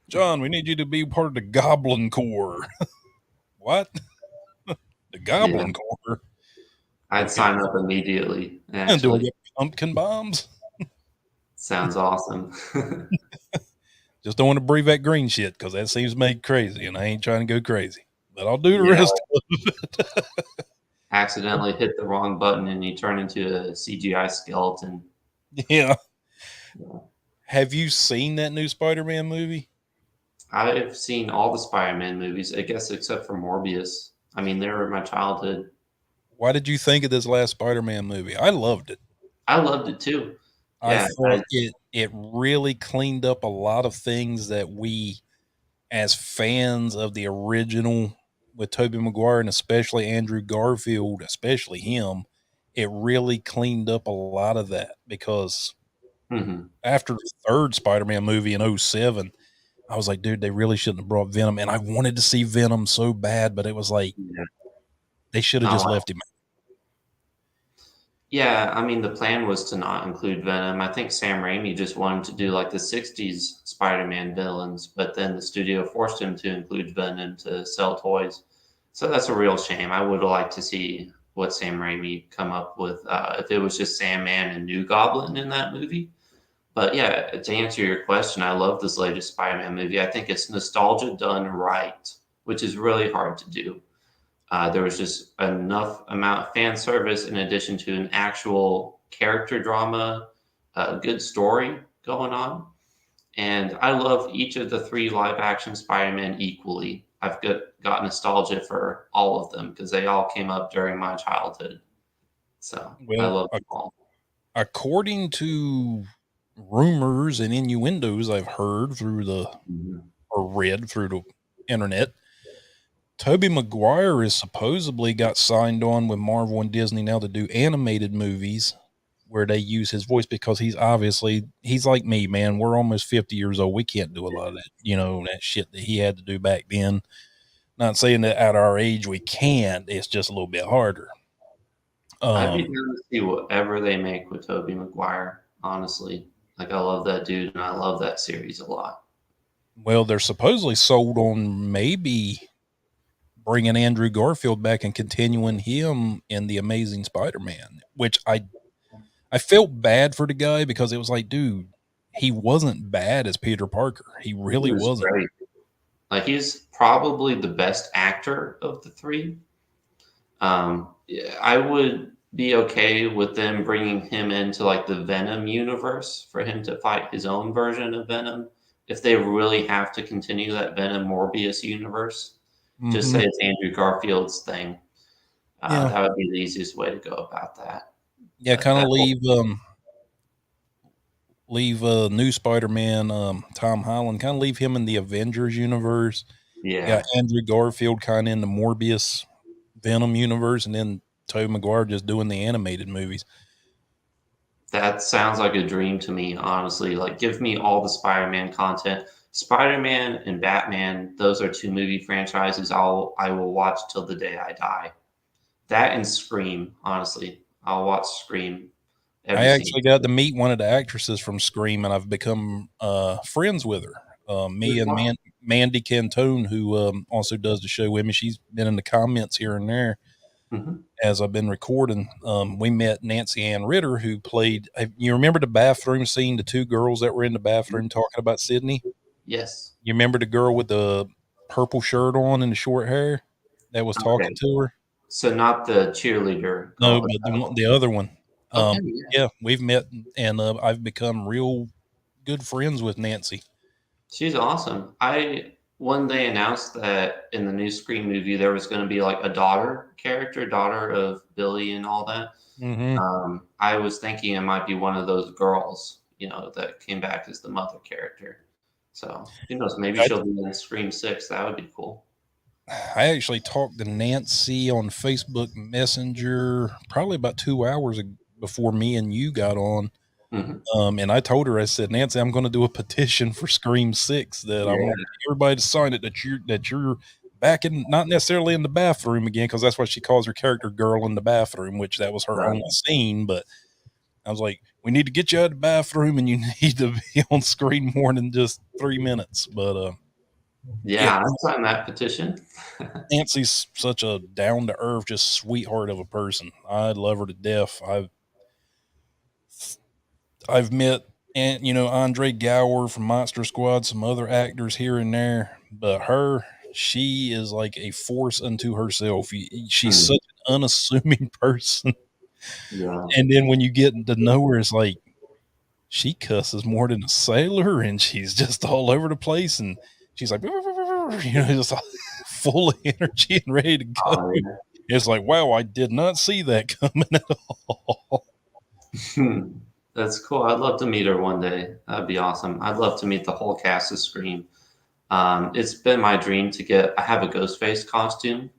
John, we need you to be part of the Goblin Corps. What? The Yeah, Goblin Corps? I'd Okay. sign up immediately, Do I actually. get pumpkin bombs? Sounds awesome. Just don't want to breathe that green shit because that seems to make crazy, and I ain't trying to go crazy. But I'll do the Yeah, rest. accidentally hit the wrong button and you turn into a CGI skeleton. Yeah. Yeah. Have you seen that new Spider-Man movie? I've seen all the Spider-Man movies, I guess, except for Morbius. I mean, they were my childhood. What did you think of this last Spider-Man movie? I loved it. I loved it too. I Yeah, thought it really cleaned up a lot of things that we, as fans of the original with Tobey Maguire and especially Andrew Garfield, especially him, it really cleaned up a lot of that because hmm after the third Spider-Man movie in '07, I was like, dude, they really shouldn't have brought Venom. And I wanted to see Venom so bad, but it was like yeah. they should have Oh, just left him. yeah, I mean, the plan was to not include Venom. I think Sam Raimi just wanted to do like the 60s Spider-Man villains, but then the studio forced him to include Venom to sell toys. So that's a real shame. I would like to see what Sam Raimi come up with if it was just Sandman and New Goblin in that movie. But yeah, to answer your question, I love this latest Spider-Man movie. I think it's nostalgia done right, which is really hard to do. There was just enough amount of fan service in addition to an actual character drama, a good story going on. And I love each of the three live action Spider-Man equally. Got nostalgia for all of them because they all came up during my childhood. So I Well, love them all. according to rumors and innuendos I've heard through the Mhm. or read through the internet, Toby Maguire is supposedly got signed on with Marvel and Disney now to do animated movies where they use his voice because he's like me, man. We're almost 50 years old. We can't do a lot of that, that shit that he had to do back then. Not saying that at our age we can't. It's just a little bit harder. I'd be down Um, to see whatever they make with Tobey Maguire, honestly. Like I love that dude and I love that series a lot. well, they're supposedly sold on maybe bringing Andrew Garfield back and continuing him in the Amazing Spider-Man, which I felt bad for the guy because it was like, dude, he wasn't bad as Peter Parker. He He really was wasn't. great. Like he's probably the best actor of the three. Yeah, I would be okay with them bringing him into like the Venom universe for him to fight his own version of Venom. If they really have to continue that Venom Morbius universe, just Mm-hmm. say it's Andrew Garfield's thing. Yeah. That would be the easiest way to go about that. Yeah. But Kind of that whole, leave new Spider-Man, Tom Holland, kind of leave him in the Avengers universe. Yeah, yeah, Andrew Garfield kind of in the Morbius Venom universe, and then Tobey Maguire just doing the animated movies. that sounds like a dream to me, honestly. Like, give me all the Spider-Man content. Spider-Man and Batman, those are two movie franchises I will watch till the day I die. That and Scream, honestly. I'll watch Scream I every single actually got to meet one of the actresses from Scream, and I've become friends with her. Me Which and one? Mandy Cantone, who also does the show with me, she's been in the comments here and there Mhm. as I've been recording. We met Nancy Ann Ritter, who played. You remember the bathroom scene? The two girls that were in the bathroom talking about Sydney. Yes. You remember the girl with the purple shirt on and the short hair that was talking Okay. to her? So not the cheerleader No, girl. but the other one. Okay. Yeah. Yeah, we've met, and I've become real good friends with Nancy. She's awesome. I When they announced that in the new Scream movie there was going to be like a daughter character, daughter of Billy and all that, Hmm. I was thinking it might be one of those girls, that came back as the mother character. So who knows? Maybe I, she'll be in Scream 6. That would be cool. I actually talked to Nancy on Facebook Messenger probably about 2 hours before me and you got on. Hmm. And I told her, I said, Nancy, I'm going to do a petition for Scream 6 that I Yeah. want everybody to sign it that you're back in, not necessarily in the bathroom again, because that's what she calls her character, girl in the bathroom, which that was her Right. only scene. But I was like, we need to get you out of the bathroom and you need to be on screen more than just 3 minutes. But yeah, Yeah, I signed that petition. Nancy's such a down to earth, just sweetheart of a person. I love her to death. I've met, and Andre Gower from Monster Squad, some other actors here and there, but she is like a force unto herself. She's Mm, such an unassuming person, yeah. and then when you get to know her, it's like she cusses more than a sailor, and she's just all over the place, and she's like, just full of energy and ready to go. Oh, yeah. It's like, wow, I did not see that coming at all. That's cool. I'd love to meet her one day. That'd be awesome. I'd love to meet the whole cast of Scream. It's been my dream to I have a Ghostface costume,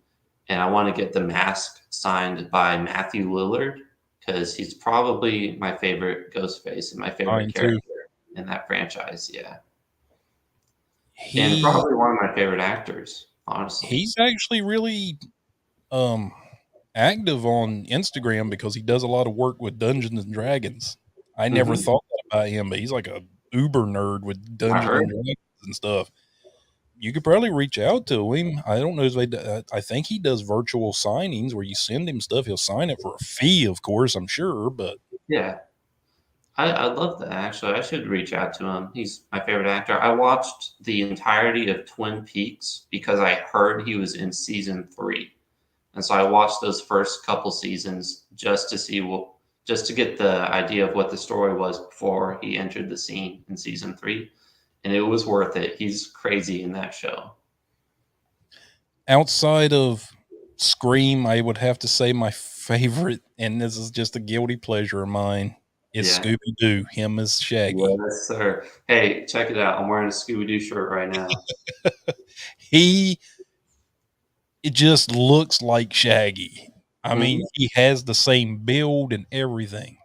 and I want to get the mask signed by Matthew Lillard because he's probably my favorite Ghostface and my favorite Mine too. character in that franchise. Yeah. And He probably one of my favorite actors, honestly. he's actually really um active on Instagram because he does a lot of work with Dungeons and Dragons. I never Hmm. thought that about him, but he's like a uber nerd with I Dungeons and heard. Dragons and stuff. You could probably reach out to him. I don't know if I think he does virtual signings where you send him stuff. He'll sign it for a fee, of course, I'm sure, but Yeah. I'd love that, actually. I should reach out to him. He's my favorite actor. I watched the entirety of Twin Peaks because I heard he was in season 3. And so I watched those first couple seasons just to get the idea of what the story was before he entered the scene in season 3. And it was worth it. He's crazy in that show. outside of Scream, I would have to say my favorite, and this is just a guilty pleasure of mine, is Yeah. Scooby Doo. Him as Shaggy. Yes, sir. Hey, check it out. I'm wearing a Scooby Doo shirt right now. He it just looks like Shaggy. I mean, Mhm. he has the same build and everything.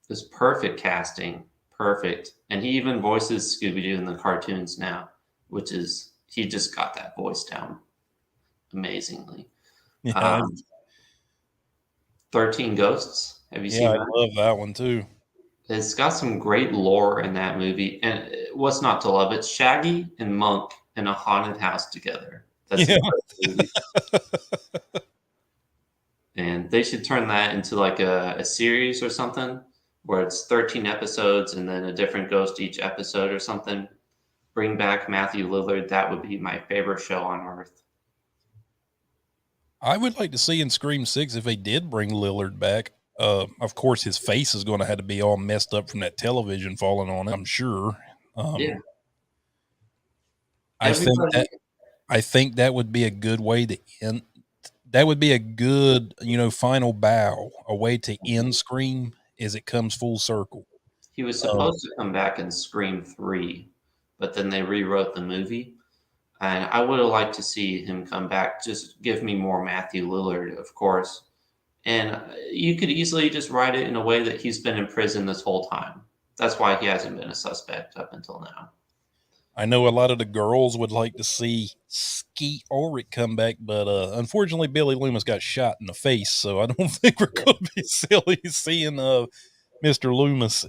It's perfect casting. Perfect. And he even voices Scooby Doo in the cartoons now, which is, he just got that voice down amazingly. Yeah, Um, 13 Ghosts. Have you yeah, seen I that? love that one too. It's got some great lore in that movie. And what's not to love? It's Shaggy and Monk in a haunted house together. That's Yeah. the perfect movie. And they should turn that into like a series or something where it's 13 episodes and then a different ghost each episode or something. Bring back Matthew Lillard. That would be my favorite show on earth. I would like to see in Scream 6 if they did bring Lillard back. Of course, his face is going to have to be all messed up from that television falling on it, I'm sure. Yeah, I think that everybody. I think that would be a good way to end. That would be a good, final bow, a way to end Scream as it comes full circle. He was Um, supposed to come back in Scream 3, but then they rewrote the movie. And I would have liked to see him come back. Just give me more Matthew Lillard, of course. And you could easily just write it in a way that he's been in prison this whole time. That's why he hasn't been a suspect up until now. I know a lot of the girls would like to see Skeet Ulrich come back, but unfortunately, Billy Loomis got shot in the face, so I don't think we're Yeah. going to be silly seeing Mr. Loomis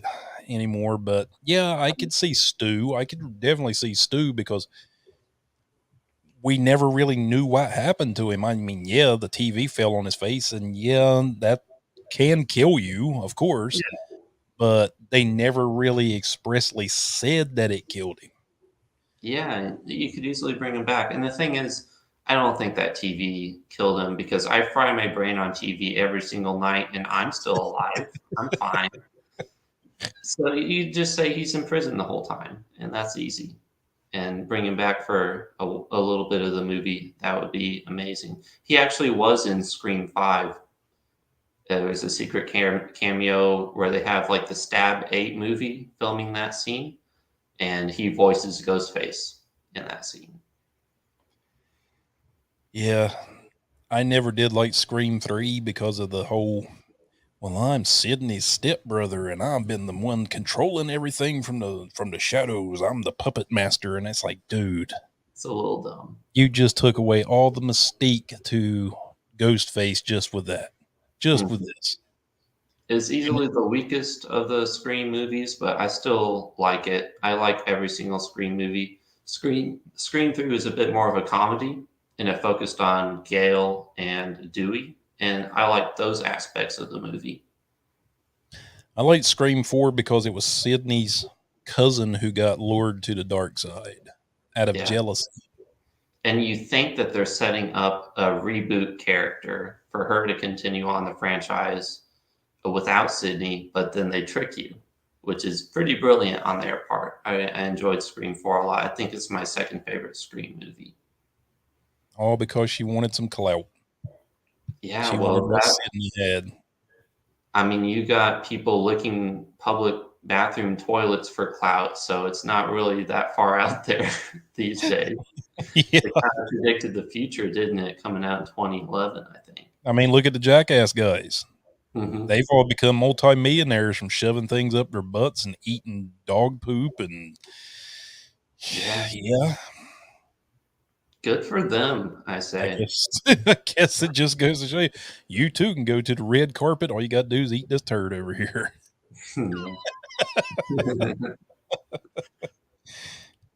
anymore. But yeah, I could see Stu. I could definitely see Stu because we never really knew what happened to him. I mean, yeah, the TV fell on his face, and yeah, that can kill you, of course, but they never really expressly said that it killed him. Yeah, you could easily bring him back. And the thing is, I don't think that TV killed him because I fry my brain on TV every single night and I'm still alive. I'm fine. So you just say he's in prison the whole time, and that's easy. And bring him back for a little bit of the movie. That would be amazing. He actually was in Scream 5. There was a secret cameo where they have like the Stab 8 movie filming that scene, and he voices Ghostface in that scene. Yeah, I never did like Scream 3 because of the whole, well, I'm Sydney's stepbrother and I've been the one controlling everything from the shadows. I'm the puppet master. And it's like, dude, It's a little dumb. you just took away all the mystique to Ghostface just with that. Just with Mhm. this. It's And easily the weakest of the Scream movies, but I still like it. I like every single Scream movie. Scream 3 was a bit more of a comedy, and it focused on Gail and Dewey, and I like those aspects of the movie. I liked Scream 4 because it was Sydney's cousin who got lured to the dark side out of Yeah. jealousy. And you think that they're setting up a reboot character for her to continue on the franchise without Sydney, but then they trick you, which is pretty brilliant on their part. I enjoyed Scream 4 a lot. I think it's my second favorite Scream movie. All because she wanted some clout. Yeah, She wanted well, what Sydney had. I mean, you got people licking public bathroom toilets for clout, so it's not really that far out there these days. Yeah. It kind of predicted the future, didn't it? Coming out in 2011, I think. I mean, look at the Jackass guys. Hmm. They've all become multimillionaires from shoving things up their butts and eating dog poop and Yeah, yeah, good for them, I I say. guess I guess it just goes to show you, you too can go to the red carpet. All you got to do is eat this turd over here. Yeah.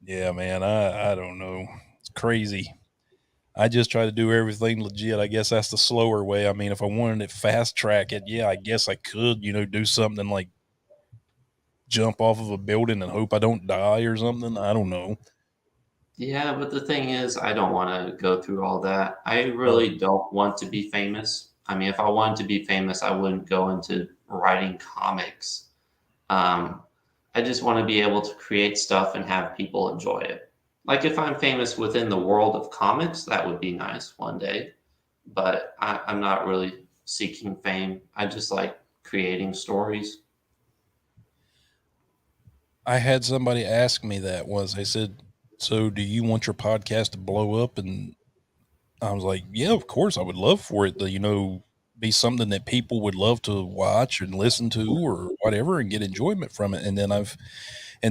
Yeah, man, I don't know. It's crazy. I just try to do everything legit. I guess that's the slower way. I mean, if I wanted to fast track it, yeah, I guess I could, do something like jump off of a building and hope I don't die or something. I don't know. Yeah, but the thing is, I don't want to go through all that. I Oh, really don't want to be famous. I mean, if I wanted to be famous, I wouldn't go into writing comics. Um, I just want to be able to create stuff and have people enjoy it. Like if I'm famous within the world of comics, that would be nice one day. But I'm not really seeking fame. I just like creating stories. I had somebody ask me that once. They said, "So, do you want your podcast to blow up?" And I was like, "Yeah, of course. I would love for it to, be something that people would love to watch and listen to or whatever and get enjoyment from it." And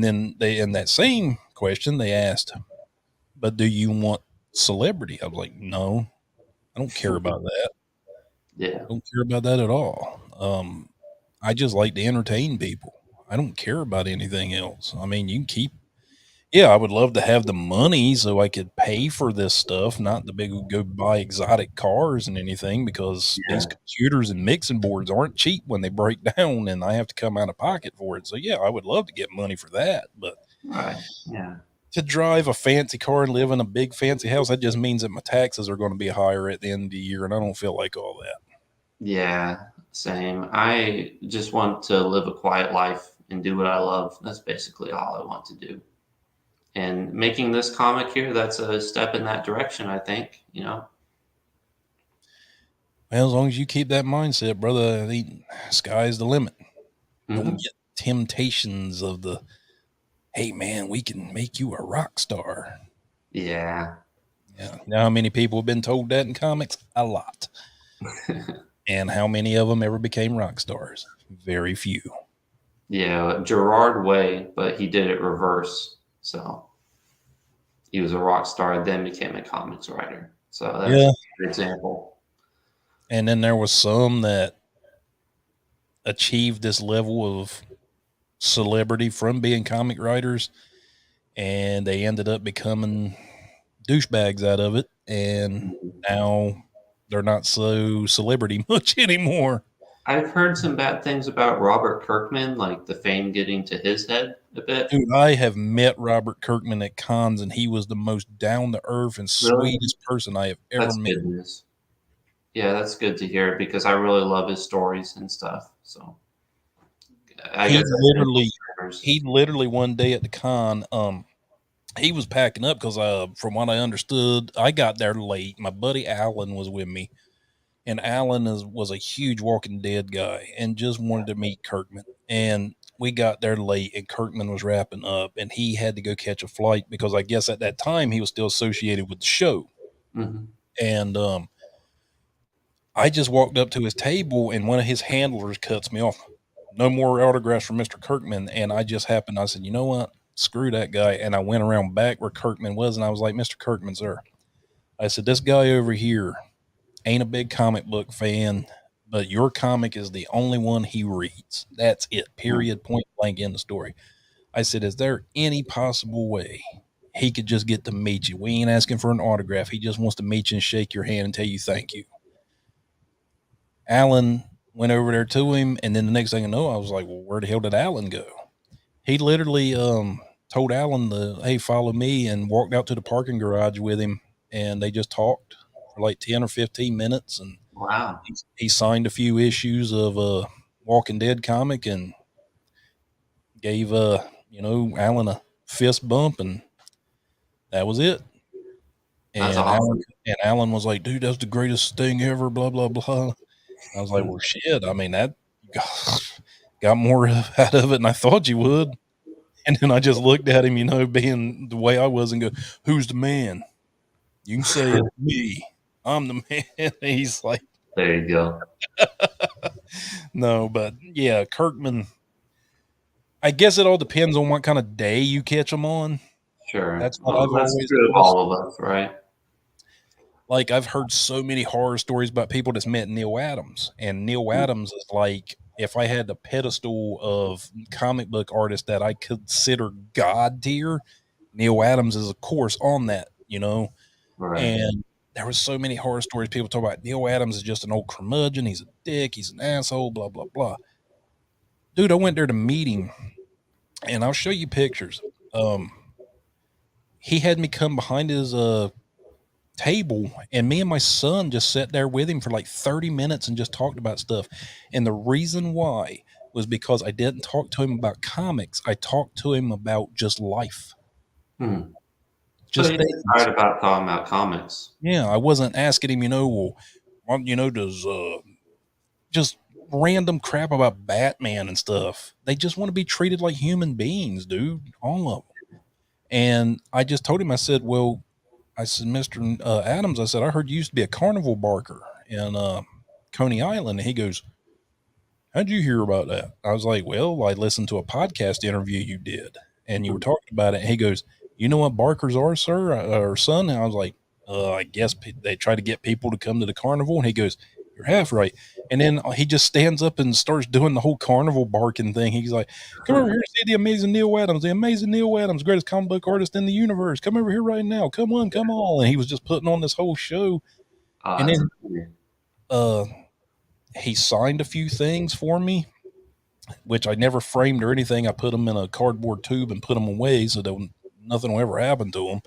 then they, in that same question, they asked, "But do you want celebrity?" I was like, "No, I don't care about that. Yeah. I don't care about that at all. I just like to entertain people. I don't care about anything else. I mean, you can keep, yeah, I would love to have the money so I could pay for this stuff, not the big go buy exotic cars and anything because these Yeah. computers and mixing boards aren't cheap when they break down and I have to come out of pocket for it. So yeah, I would love to get money for that, but Right. Yeah. to drive a fancy car and live in a big fancy house, that just means that my taxes are going to be higher at the end of the year and I don't feel like all that. Yeah. Same. I just want to live a quiet life and do what I love. That's basically all I want to do. And making this comic here, that's a step in that direction, I think, you know? Well, as long as you keep that mindset, brother, the sky's the limit. Don't Hmm. get temptations of the, hey man, we can make you a rock star. Yeah. Yeah. You know how many people have been told that in comics? A lot. And how many of them ever became rock stars? Very few. Yeah, Gerard Way, but he did it reverse. So he was a rock star, then became a comics writer. So that's Yeah. a good example. And then there was some that achieved this level of celebrity from being comic writers, and they ended up becoming douchebags out of it. And Mhm. now they're not so celebrity much anymore. I've heard some bad things about Robert Kirkman, like the fame getting to his head a bit. Dude, I have met Robert Kirkman at cons, and he was the most down to earth and Really? sweetest person I have ever That's met. good news. Yeah, that's good to hear because I really love his stories and stuff. So I He guess that's literally, influencers. he literally one day at the con, he was packing up because, from what I understood, I got there late. My buddy Alan was with me, and Alan was a huge Walking Dead guy and just wanted to meet Kirkman. And we got there late, and Kirkman was wrapping up, and he had to go catch a flight because I guess at that time he was still associated with the show. Hmm. And I just walked up to his table, and one of his handlers cuts me off. No more autographs from Mr. Kirkman. And I just happened, I said, you know what? Screw that guy. And I went around back where Kirkman was, and I was like, Mr. Kirkman, sir. I said, this guy over here ain't a big comic book fan, but your comic is the only one he reads. That's it. Period. Point blank in the story. I said, is there any possible way he could just get to meet you? We ain't asking for an autograph. He just wants to meet you and shake your hand and tell you thank you. Alan went over there to him, and then the next thing I know, I was like, well, where the hell did Alan go? He literally told Alan to, hey, follow me, and walked out to the parking garage with him, and they just talked for like 10 or 15 minutes, and Wow, he signed a few issues of a Walking Dead comic and gave Alan a fist bump, and that was it. that's And awesome. Alan was like, dude, that's the greatest thing ever, blah blah blah. I was like, well, shit. I mean, that got more out of it than I thought you would. And then I just looked at him, being the way I was, and go, who's the man? You can say it, me. I'm the man. And he's like, There you go. no, but yeah, Kirkman. I guess it all depends on what kind of day you catch him on. Sure. That's what Well, I've that's always true of noticed. all of us, right? Like, I've heard so many horror stories about people that's met Neil Adams, and Neil Adams is like, if I had the pedestal of comic book artists that I consider god tier, Neil Adams is of course on that. Right. And there was so many horror stories people talk about Neil Adams is just an old curmudgeon, he's a dick, he's an asshole, blah blah blah. Dude, I went there to meet him, and I'll show you pictures. Um, he had me come behind his table, and me and my son just sat there with him for like 30 minutes and just talked about stuff. And the reason why was because I didn't talk to him about comics. I talked to him about just life, Hmm. So just you get tired things. about talking about comics. Yeah, I wasn't asking him, well, does just random crap about Batman and stuff. They just want to be treated like human beings, dude. All of them. And I just told him, I said, well, I said, Mr. Adams, I said, I heard you used to be a carnival barker in Coney Island. And he goes, how'd you hear about that? I was like, well, I listened to a podcast interview you did, and you were talking about it. And he goes, you know what barkers are, sir, or son? And I was like, I guess they try to get people to come to the carnival. And he goes, you're half right. And then he just stands up and starts doing the whole carnival barking thing. He's like, come over here and see the amazing Neil Adams, greatest comic book artist in the universe. Come over here right now. Come on, come on. And he was just putting on this whole show. And That's then amazing. uh, he signed a few things for me, which I never framed or anything. I put them in a cardboard tube and put them away so that nothing will ever happen to them.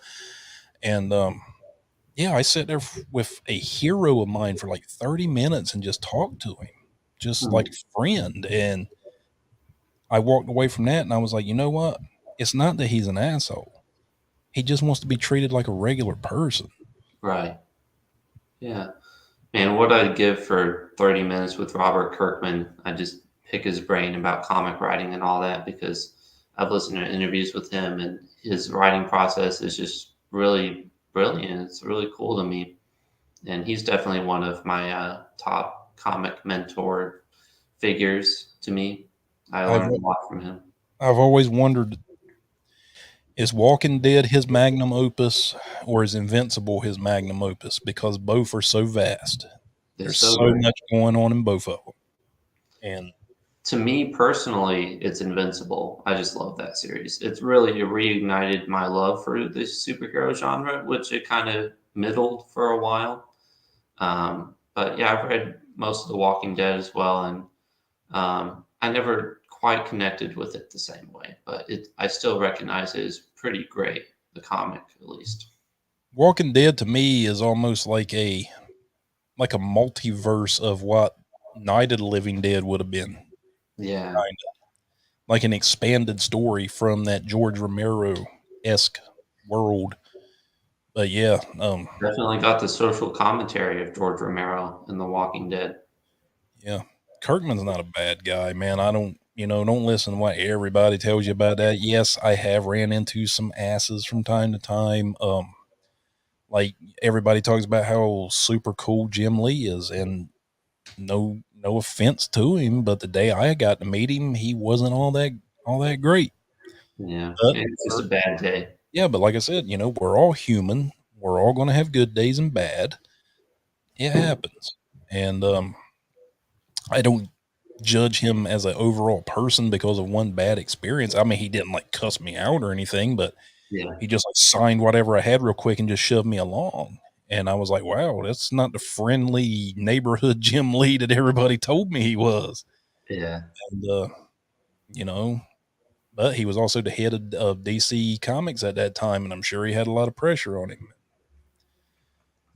And yeah, I sat there with a hero of mine for like 30 minutes and just talked to him. just like Hmm. a friend. And I walked away from that and I was like, you know what? It's not that he's an asshole. He just wants to be treated like a regular person. Right. Yeah. Man, what I'd give for 30 minutes with Robert Kirkman, I just pick his brain about comic writing and all that because I've listened to interviews with him and his writing process is just really brilliant. It's really cool to me. And he's definitely one of my top comic mentor figures to me. I I've learned a lot from him. I've always wondered, is Walking Dead his magnum opus or is Invincible his magnum opus? Because both are so vast. They're There's so so great. much going on in both of them. And To me personally, it's Invincible. I just love that series. It's really reignited my love for the superhero genre, which it kind of middled for a while. But yeah, I've read most of The Walking Dead as well, and I never quite connected with it the same way. But I still recognize it as pretty great, the comic at least. Walking Dead to me is almost like a multiverse of what Night of the Living Dead would have been. Yeah, Kind of like an expanded story from that George Romero esque world. But yeah, definitely got the social commentary of George Romero in The Walking Dead. yeah, Kirkman's not a bad guy, man. I don't, don't listen to what everybody tells you about that. Yes, I have ran into some asses from time to time. Like everybody talks about how super cool Jim Lee is, and no offense to him, but the day I got to meet him, he wasn't all that great. Yeah, But maybe it's just a bad day. yeah, but like I said, we're all human. We're all going to have good days and bad. It happens, and I don't judge him as an overall person because of one bad experience. I mean, he didn't like cuss me out or anything, but Yeah, he just like signed whatever I had real quick and just shoved me along. And I was like, wow, that's not the friendly neighborhood Jim Lee that everybody told me he was. yeah, And, you know, but he was also the head of DC Comics at that time, and I'm sure he had a lot of pressure on him.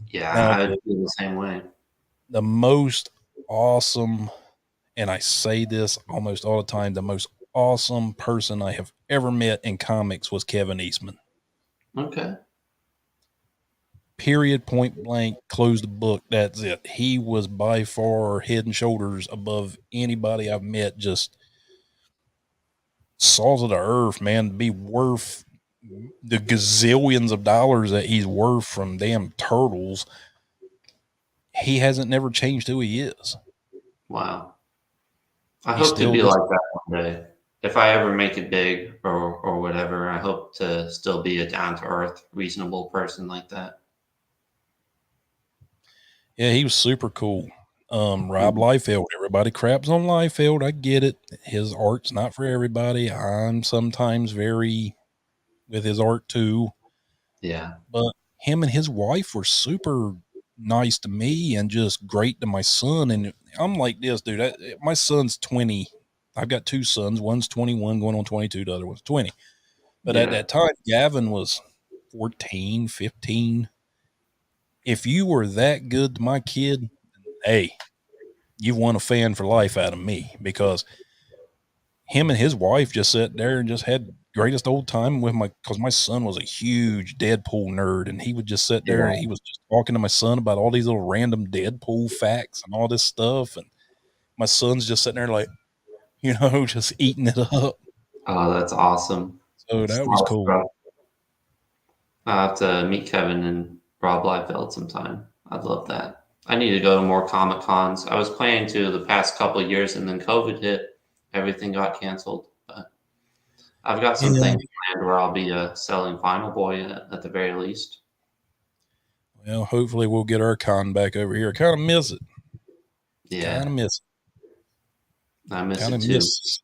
yeah. Now, I feel the same way. the most awesome, and I say this almost all the time, the most awesome person I have ever met in comics was Kevin Eastman. Okay. Period, point blank, close the book. That's it. He was by far head and shoulders above anybody I've met. Just salt of the earth, man, to be worth the gazillions of dollars that he's worth from damn turtles. He hasn't never changed who he is. Wow. I He's hope to still be this. like that one day. If I ever make it big or whatever, I hope to still be a down to earth, reasonable person like that. Yeah, he was super cool. Rob Mhm. Liefeld. Everybody craps on Liefeld. I get it. His art's not for everybody. I'm sometimes very with his art too. Yeah. But him and his wife were super nice to me and just great to my son. And I'm like this, dude. My son's 20. I've got two sons. One's 21, going on 22. The other one's 20. But at Yeah. that time, Gavin was 14, 15. If you were that good to my kid, hey, you've won a fan for life out of me because him and his wife just sat there and just had greatest old time with because my son was a huge Deadpool nerd and he would just sit there Yeah. and he was just talking to my son about all these little random Deadpool facts and all this stuff. And my son's just sitting there like, just eating it up. Oh, that's awesome. So that was cool. Starstruck. I'll have to meet Kevin and Rob Liefeld sometime. I'd love that. I need to go to more Comic Cons. I was planning to the past couple of years, and then COVID hit. Everything got canceled. But I've got some Yeah. things planned where I'll be selling Final Boy at the very least. Well, hopefully we'll get our con back over here. I kind of miss it. Kind Yeah, of miss I it. miss Kind it of too. miss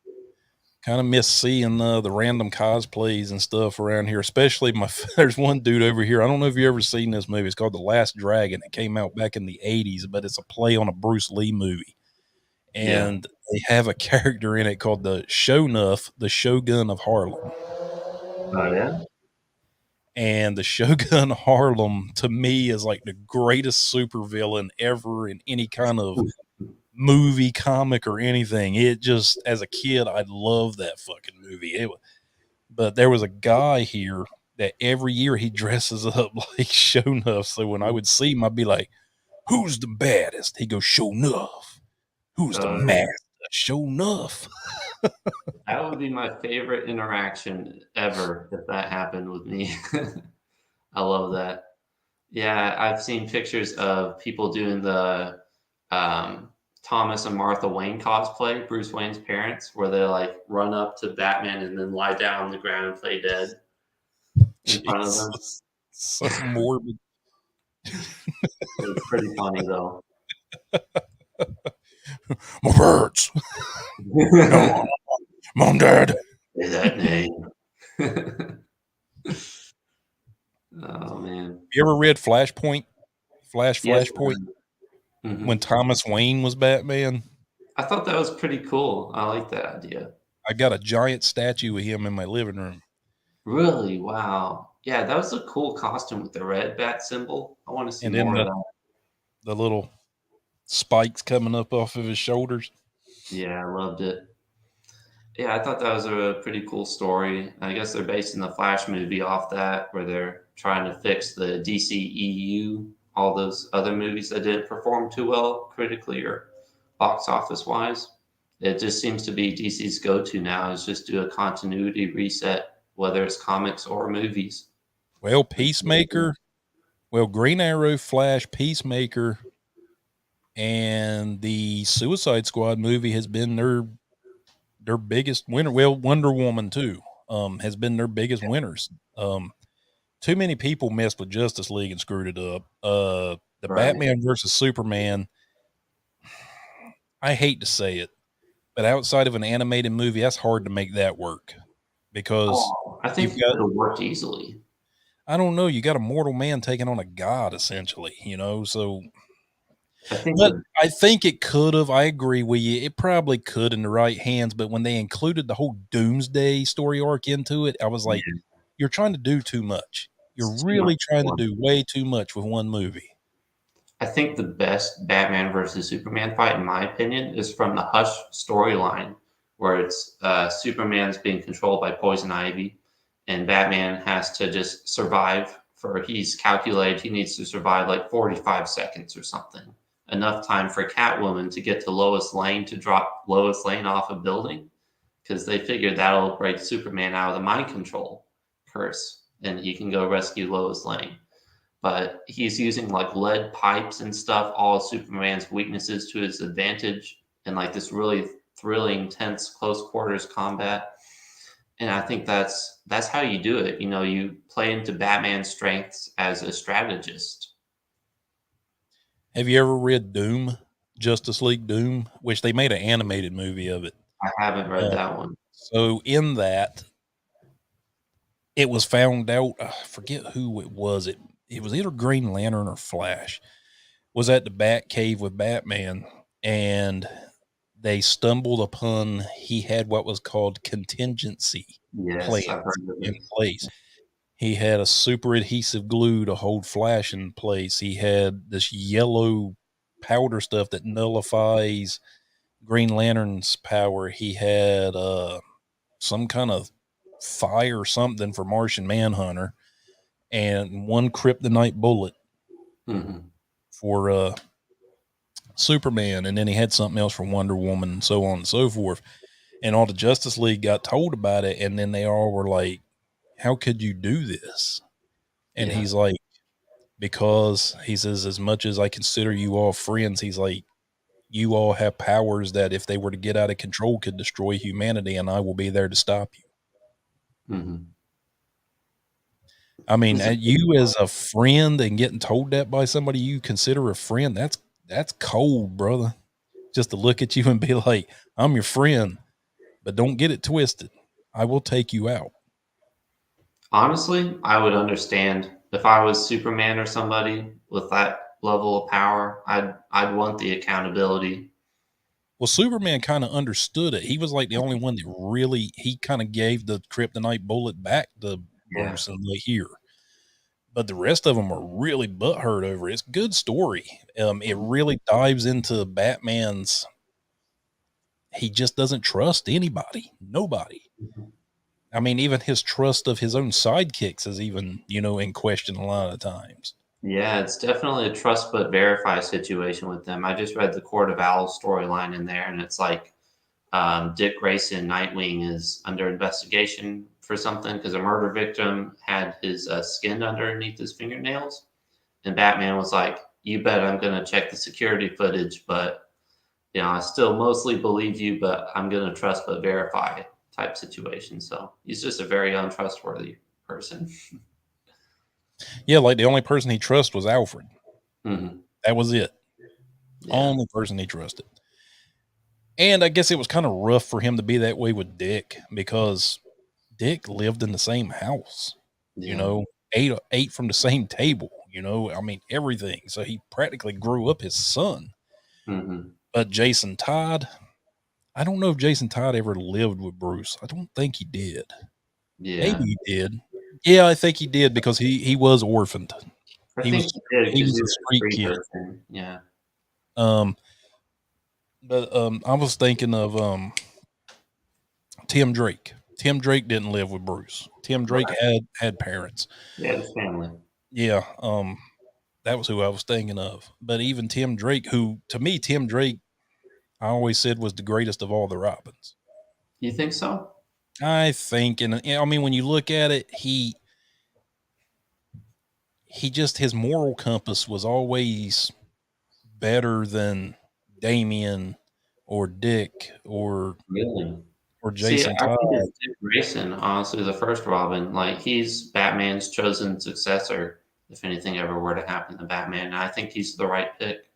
Kind of miss seeing the random cosplays and stuff around here. Especially there's one dude over here. I don't know if you ever seen this movie. It's called The Last Dragon. It came out back in the '80s, but it's a play on a Bruce Lee movie. Yeah. And they have a character in it called the Shonuff, the Shogun of Harlem. Oh yeah. And the Shogun Harlem to me is like the greatest supervillain ever in any kind of movie, comic, or anything. It just, as a kid, I loved that fucking movie. But there was a guy here that every year he dresses up like Show Nuff. So when I would see him, I'd be like, "Who's the baddest?" He goes, "Show Nuff." "Who's the Yeah. master?" "Show Nuff." That would be my favorite interaction ever if that happened with me. I love that. Yeah, I've seen pictures of people doing the um, Thomas and Martha Wayne cosplay, Bruce Wayne's parents, where they like run up to Batman and then lie down on the ground and play dead in front of them. Jesus, so morbid. It's pretty funny though. My birds. Come on, Mom, Dad. Say that name. Oh man. You ever read Flashpoint? Yes. Flashpoint? When Mhm. Thomas Wayne was Batman? I thought that was pretty cool. I like that idea. I got a giant statue of him in my living room. Really? Wow. Yeah, that was a cool costume with the red bat symbol. I want to see And then more of that. the little spikes coming up off of his shoulders. Yeah, I loved it. Yeah, I thought that was a pretty cool story. I guess they're basing the Flash movie off that, where they're trying to fix the DCEU, all those other movies that didn't perform too well critically or box office wise. It just seems to be DC's go to now is just do a continuity reset, whether it's comics or movies. Well, Peacemaker, Green Arrow, Flash, Peacemaker, and the Suicide Squad movie has been their biggest winner. Well, Wonder Woman too, has been their biggest winners. Too many people messed with Justice League and screwed it up. The Right. Batman versus Superman, I hate to say it, but outside of an animated movie, that's hard to make that work because Oh, I think you've it got, could have worked easily. I don't know, you got a mortal man taking on a god essentially, so, I think but the I think it could have. I agree with you. It probably could in the right hands, but when they included the whole Doomsday story arc into it, I was like, yeah, you're trying to do too much. You're it's too much really trying to fun. do way too much with one movie. I think the best Batman versus Superman fight, in my opinion, is from the Hush storyline, where it's Superman's being controlled by Poison Ivy, and Batman has to just survive. He's calculated he needs to survive like 45 seconds or something, enough time for Catwoman to get to Lois Lane to drop Lois Lane off a building, because they figured that'll break Superman out of the mind control curse, and he can go rescue Lois Lane, but he's using like lead pipes and stuff, all Superman's weaknesses to his advantage, and like this really thrilling, tense, close quarters combat. And I think that's how you do it. You play into Batman's strengths as a strategist. Have you ever read Doom, Justice League Doom, which they made an animated movie of it? I haven't read Uh, that one. so in that, it was found out. I forget who it was. It was either Green Lantern or Flash was at the Bat Cave with Batman, and they stumbled upon he had what was called contingency Yes, I've plans heard of in it. place. He had a super adhesive glue to hold Flash in place. He had this yellow powder stuff that nullifies Green Lantern's power. He had some kind of fire or something for Martian Manhunter, and one kryptonite bullet Hmm. for Superman, and then he had something else for Wonder Woman, and so on and so forth. And all the Justice League got told about it, and then they all were like, "How could you do this?" And Yeah. he's like, "Because," he says, "as much as I consider you all friends, he's like, you all have powers that if they were to get out of control could destroy humanity, and I will be there to stop you." Hmm. I mean, It's a you as a friend and getting told that by somebody you consider a friend, that's cold, brother. Just to look at you and be like, "I'm your friend, but don't get it twisted. I will take you out." Honestly, I would understand if I was Superman or somebody with that level of power. I'd want the accountability. Well, Superman kind of understood it. He was like the only one that really, he kind of gave the kryptonite bullet back to Yeah. Bruce and like, here. but the rest of them are really butthurt over it. It's a good story. It really dives into Batman's. He just doesn't trust anybody, nobody. Mhm. I mean, even his trust of his own sidekicks is even, in question a lot of times. Yeah, it's definitely a trust but verify situation with them. I just read the Court of Owls storyline in there, and it's like Dick Grayson, Nightwing, is under investigation for something because a murder victim had his skin underneath his fingernails. And Batman was like, "You bet I'm going to check the security footage, but I still mostly believe you, but I'm going to trust but verify type situation." So he's just a very untrustworthy person. Yeah, like the only person he trusted was Alfred. Hmm. That was it. Yeah. Only person he trusted. And I guess it was kind of rough for him to be that way with Dick because Dick lived in the same house, you Yeah. know, ate from the same table, I mean, everything. So he practically grew up his son. Hmm. But Jason Todd, I don't know if Jason Todd ever lived with Bruce. I don't think he did. Maybe Yeah. he did. Yeah, I think he did because he was orphaned. I He think was he did he because was he a was a street free kid. person. Yeah. Um, but I was thinking of Tim Drake. Tim Drake didn't live with Bruce. Tim Drake Right. had parents. Yeah, his family. Yeah, that was who I was thinking of. But even Tim Drake, who to me, Tim Drake, I always said was the greatest of all the Robins. You think so? I think, and I mean, when you look at it, he just his moral compass was always better than Damien or Dick Really? or See, Jason I Todd. think it's Dick Grayson, honestly, the first Robin. Like, he's Batman's chosen successor if anything ever were to happen to Batman. And I think he's the right pick.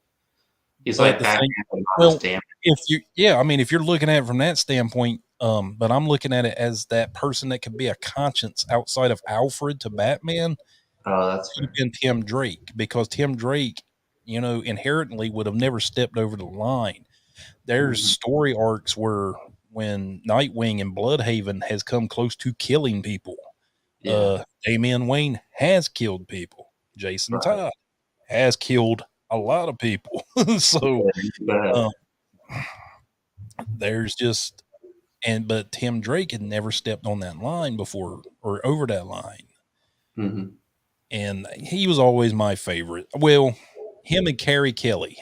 He's But like the Batman, thing, but not as well, damaged. I mean, if you're looking at it from that standpoint, but I'm looking at it as that person that could be a conscience outside of Alfred to Batman Oh, that's would have fair. been Tim Drake because Tim Drake, inherently would have never stepped over the line. There's Mhm. story arcs where when Nightwing and Bloodhaven has come close to killing people, Yeah, Damian Wayne has killed people. Jason right. Todd has killed a lot of people. So Yeah, you bet. um, there's just but Tim Drake had never stepped on that line before or over that line, Mhm. and he was always my favorite. Well, him and Carrie Kelly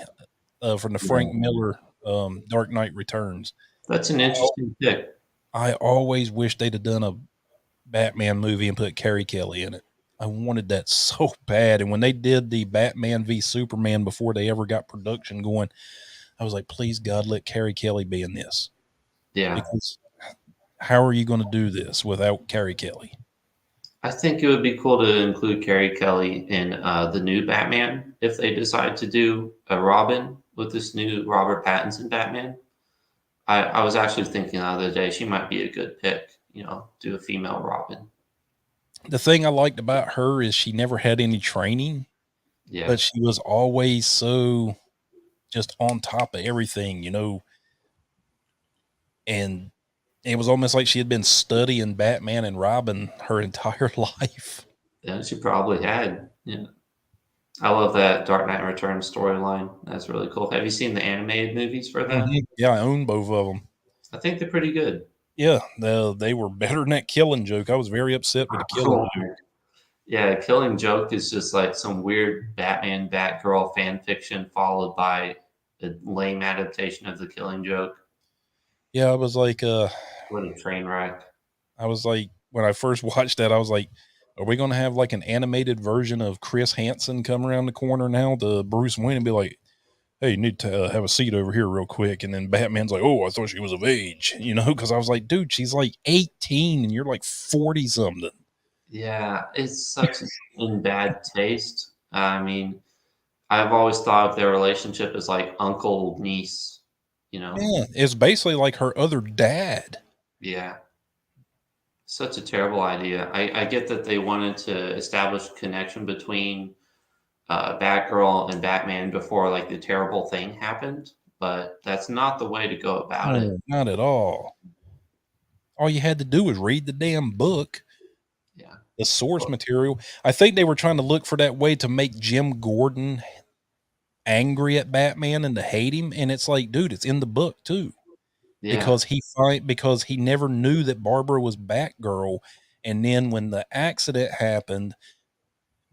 from the Frank Yeah. Miller Dark Knight Returns. That's an interesting pick. I always wish they'd have done a Batman movie and put Carrie Kelly in it. I wanted that so bad. And when they did the Batman v Superman before they ever got production going, I was like, please God, let Carrie Kelly be in this. Yeah. Because how are you going to do this without Carrie Kelly? I think it would be cool to include Carrie Kelly in the new Batman if they decide to do a Robin with this new Robert Pattinson Batman. I was actually thinking the other day she might be a good pick, do a female Robin. The thing I liked about her is she never had any training, Yeah. but she was always so just on top of everything, and it was almost like she had been studying Batman and Robin her entire life. Yeah, she probably had. Yeah. I love that Dark Knight Returns storyline. That's really cool. Have you seen the animated movies for that? Mhm. Yeah, I own both of them. I think they're pretty good. Yeah, they were better than that Killing Joke. I was very upset with the Killing Oh, Joke. yeah, Killing Joke is just like some weird Batman Batgirl fan fiction followed by a lame adaptation of the Killing Joke. Yeah, What a train wreck. I was like, when I first watched that, I was like, are we going to have like an animated version of Chris Hansen come around the corner now to Bruce Wayne and be like, hey, you need to have a seat over here real quick. And then Batman's like, oh, I thought she was of age, because I was like, dude, she's like 18 and you're like 40 something. Yeah, it's such in bad taste. I mean, I've always thought of their relationship as like uncle niece, you know? Yeah, it's basically like her other dad. Yeah, such a terrible idea. I get that they wanted to establish connection between Batgirl and Batman before like the terrible thing happened, but that's not the way to go about it. No, not at all. All you had to do was read the damn book. Yeah. the source material. I think they were trying to look for that way to make Jim Gordon angry at Batman and to hate him. And it's like, dude, it's in the book too. Yeah. Because he never knew that Barbara was Batgirl. And then when the accident happened,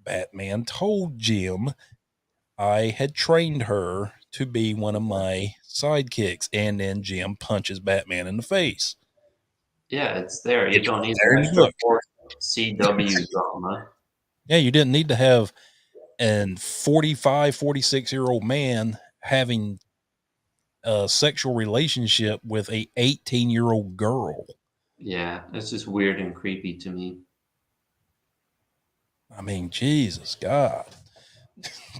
Batman told Jim I had trained her to be one of my sidekicks. And then Jim punches Batman in the face. Yeah, it's there. You It's don't right need there the in the extra book. force CW drama. Yeah, you didn't need to have an 45, 46-year-old man having a sexual relationship with a 18-year-old girl. Yeah, it's just weird and creepy to me. I mean, Jesus God.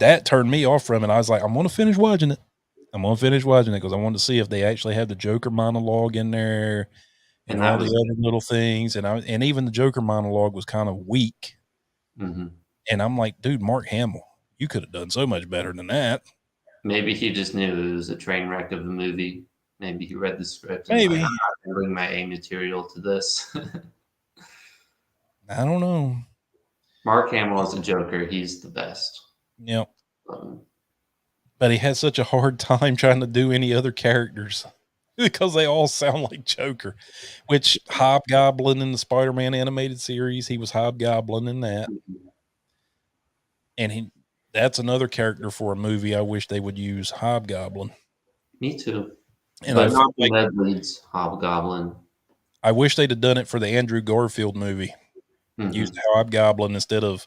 That turned me off from it. I was like, I'm going to finish watching it. I'm going to finish watching it because I wanted to see if they actually had the Joker monologue in there and And all that the was other little things. And even the Joker monologue was kind of weak. mhm. And I'm like, dude, Mark Hamill, you could have done so much better than that. Maybe he just knew it was a train wreck of a movie. Maybe he read the script and like, I'm Maybe. not gonna bring my A material to this. I don't know. Mark Hamill as a Joker, he's the best. Yep. Um, But he has such a hard time trying to do any other characters because they all sound like Joker, which Hobgoblin in the Spider-Man animated series, he was Hobgoblin in that. And that's another character for a movie I wish they would use, Hobgoblin. Me too. And But not the Ned Leeds Hobgoblin. I wish they'd have done it for the Andrew Garfield movie. Used Mm-hmm. Hobgoblin instead of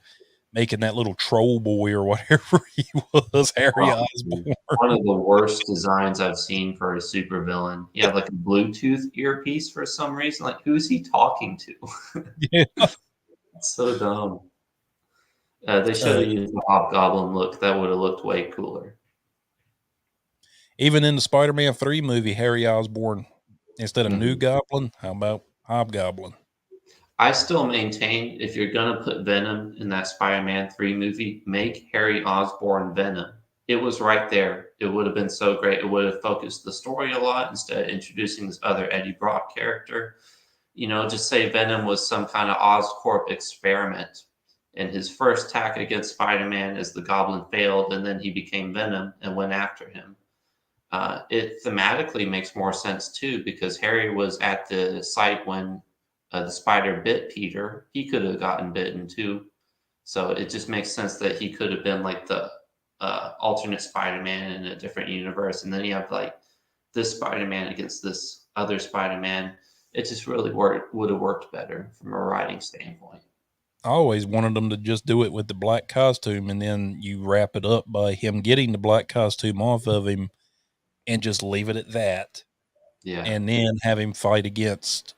making that little troll boy or whatever he was, Harry Osborn. One of the worst designs I've seen for a supervillain. He had like a Bluetooth earpiece for some reason. Like, who's he talking to? Yeah. It's so dumb. They should Uh, have used the Hobgoblin look. That would have looked way cooler. Even in the Spider-Man 3 movie, Harry Osborn, instead of New Mhm. Goblin, how about Hobgoblin? I still maintain if you're gonna put Venom in that Spider-Man 3 movie, make Harry Osborn Venom. It was right there. It would have been so great. It would have focused the story a lot instead of introducing this other Eddie Brock character. Just say Venom was some kind of Oscorp experiment. And his first attack against Spider-Man is the Goblin failed, and then he became Venom and went after him. It thematically makes more sense too because Harry was at the site when the spider bit Peter. He could have gotten bitten too, so it just makes sense that he could have been like the alternate Spider-Man in a different universe, and then you have like this Spider-Man against this other Spider-Man. It just really would have worked better from a writing standpoint. I always wanted them to just do it with the black costume, and then you wrap it up by him getting the black costume off of him and just leave it at that. Yeah. And then have him fight against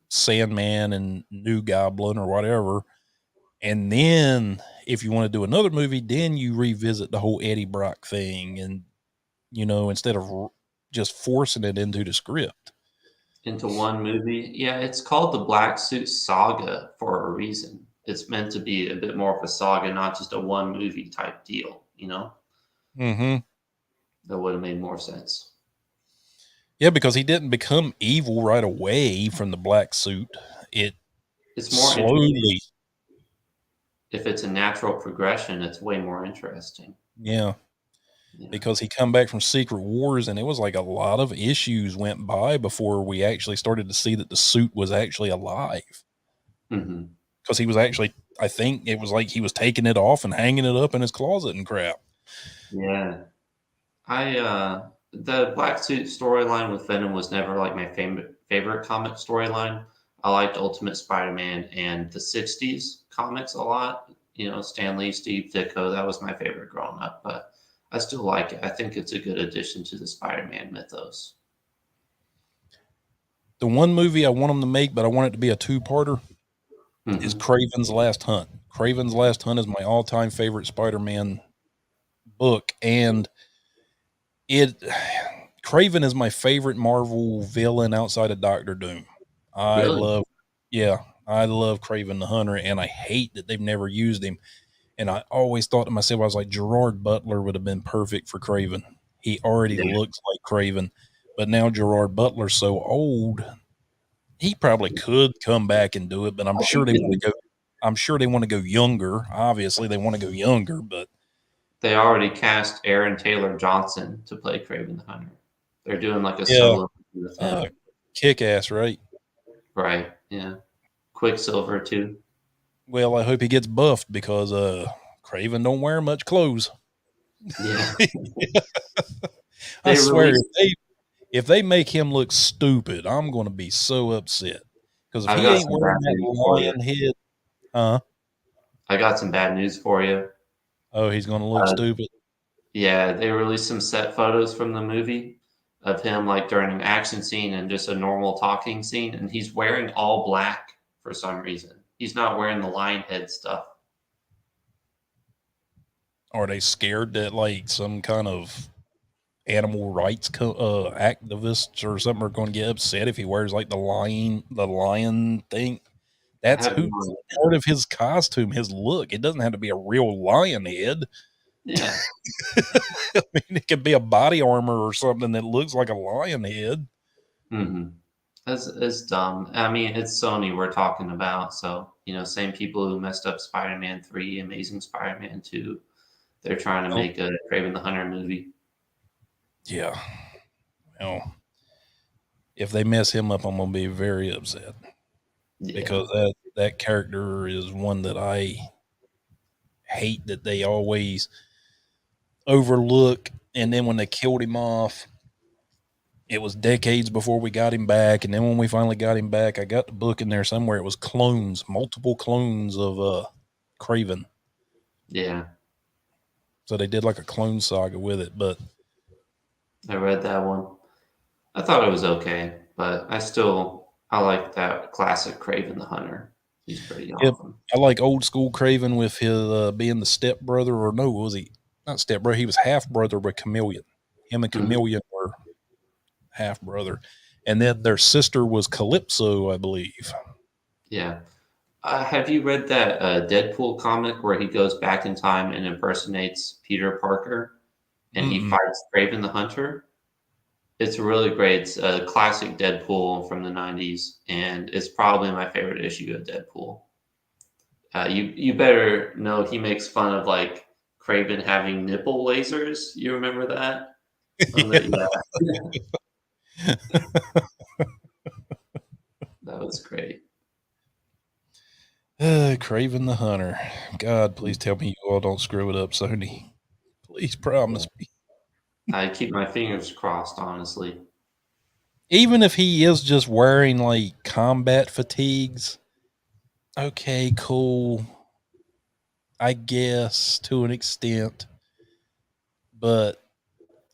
Sandman and New Goblin or whatever. And then if you want to do another movie, then you revisit the whole Eddie Brock thing and, instead of just forcing it into the script. Into one movie. Yeah, it's called the Black Suit Saga for a reason. It's meant to be a bit more of a saga, not just a one movie type deal. Mm-hmm. That would have made more sense. Yeah, because he didn't become evil right away from the black suit. It It's more interesting. slowly, If it's a natural progression, it's way more interesting. yeah, Yeah. because he come back from Secret Wars and it was like a lot of issues went by before we actually started to see that the suit was actually alive. Mm-hmm. Because he was actually, I think it was like he was taking it off and hanging it up in his closet and crap. Yeah. The Black Suit storyline with Venom was never like my favorite comic storyline. I liked Ultimate Spider-Man and the '60s comics a lot. Stan Lee, Steve Ditko, that was my favorite growing up. But I still like it. I think it's a good addition to the Spider-Man mythos. The one movie I want him to make, but I want it to be a two-parter, is Mm-hmm. Craven's Last Hunt. Craven's Last Hunt is my all-time favorite Spider-Man book, and it Craven is my favorite Marvel villain outside of Doctor Doom. I Really? love, yeah, I love Craven the Hunter, and I hate that they've never used him. And I always thought to myself, I was like, Gerard Butler would have been perfect for Craven. He already Yeah. looks like Craven, but now Gerard Butler's so old, he probably could come back and do it. But I'm I sure think they want to go. I'm sure they want to go younger. Obviously, they want to go younger, but They already cast Aaron Taylor Johnson to play Craven the Hunter. They're doing like a yeah, solo movie with him. kick ass, right? Right. Yeah. Quicksilver too. Well, I hope he gets buffed because Craven don't wear much clothes. Yeah. I They swear, released. if they make him look stupid, I'm going to be so upset. Because if I've he got ain't some bad wearing that news for you. lion head, huh? I got some bad news for you. Oh, he's going to look Uh, stupid. yeah, they released some set photos from the movie of him like during an action scene and just a normal talking scene, and he's wearing all black for some reason. He's not wearing the lion head stuff. Are they scared that like some kind of animal rights activists or something are going to get upset if he wears like the lion thing? I That's have who no part idea. of his costume, his look. It doesn't have to be a real lion head. Yeah. I mean, it could be a body armor or something that looks like a lion head. Mm-hmm. It's dumb. I mean, it's Sony we're talking about, so same people who messed up Spider-Man 3, Amazing Spider-Man 2. They're trying to Well, make a Craven the Hunter movie. yeah. Well, if they mess him up, I'm gonna be very upset Yeah. because that character is one that I hate that they always overlook. And then when they killed him off, it was decades before we got him back. And then when we finally got him back, I got the book in there somewhere. It was clones, multiple clones of Craven. Yeah. So they did like a clone saga with it. But I read that one. I thought it was okay, but I like that classic Craven the Hunter. He's pretty yep, awesome. I like old school Craven with his being the stepbrother, or no, was he not stepbrother? He was half brother with Chameleon. Him and Hmm. Chameleon were half brother, and then their sister was Calypso, I believe. Yeah. Have you read that Deadpool comic where he goes back in time and impersonates Peter Parker and he Mm-mm. fights Craven the Hunter? It's really great. It's a classic Deadpool from the 90s, and it's probably my favorite issue of Deadpool. You better know he makes fun of like Craven having nipple lasers. You remember that? Yeah. Yeah, that was great. Craven the Hunter. God, please tell me you all don't screw it up, Sony. Please Yeah. promise me. I keep my fingers crossed, honestly. Even if he is just wearing like combat fatigues, okay, cool. I guess to an extent. But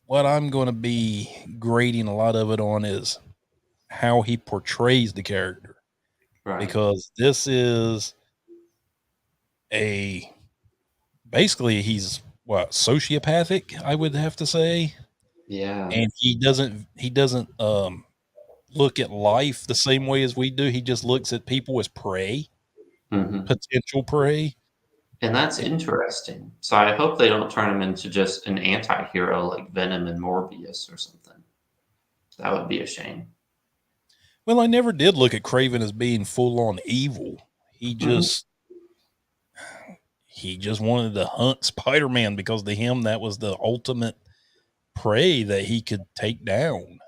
what I'm going to be grading a lot of it on is how he portrays the character. Right. Because this is a basically he's what sociopathic, I would have to say. Yeah. And he doesn't look at life the same way as we do. He just looks at people as prey, Hmm. potential prey. And that's interesting. So I hope they don't turn him into just an anti-hero like Venom and Morbius or something. That would be a shame. Well, I never did look at Craven as being full on evil. He Hmm. just he just wanted to hunt Spider-Man because to him that was the ultimate prey that he could take down.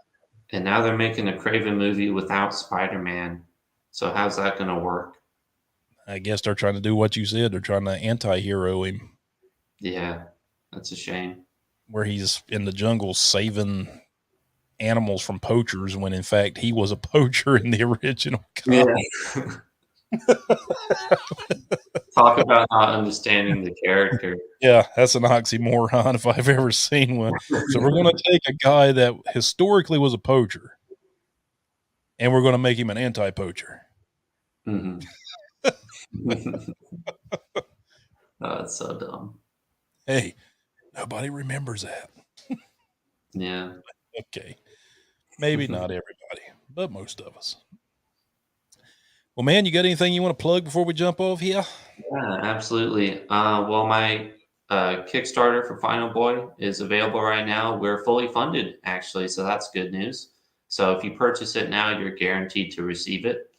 And now they're making a Craven movie without Spider-Man. So how's that going to work? I guess they're trying to do what you said. They're trying to anti-hero him, Yeah, that's a shame. where he's in the jungle saving animals from poachers when in fact he was a poacher in the original Yeah. comic. Talk about not understanding the character. Yeah, that's an oxymoron if I've ever seen one. So we're going to take a guy that historically was a poacher and we're going to make him an anti-poacher. Hmm. Oh, it's so dumb. Hey, nobody remembers that. Yeah. Okay. Maybe not everybody, but most of us. Well, man, you got anything you want to plug before we jump off here? Yeah, absolutely. Well, my Kickstarter for Final Boy is available right now. We're fully funded, actually, so that's good news. So if you purchase it now, you're guaranteed to receive it.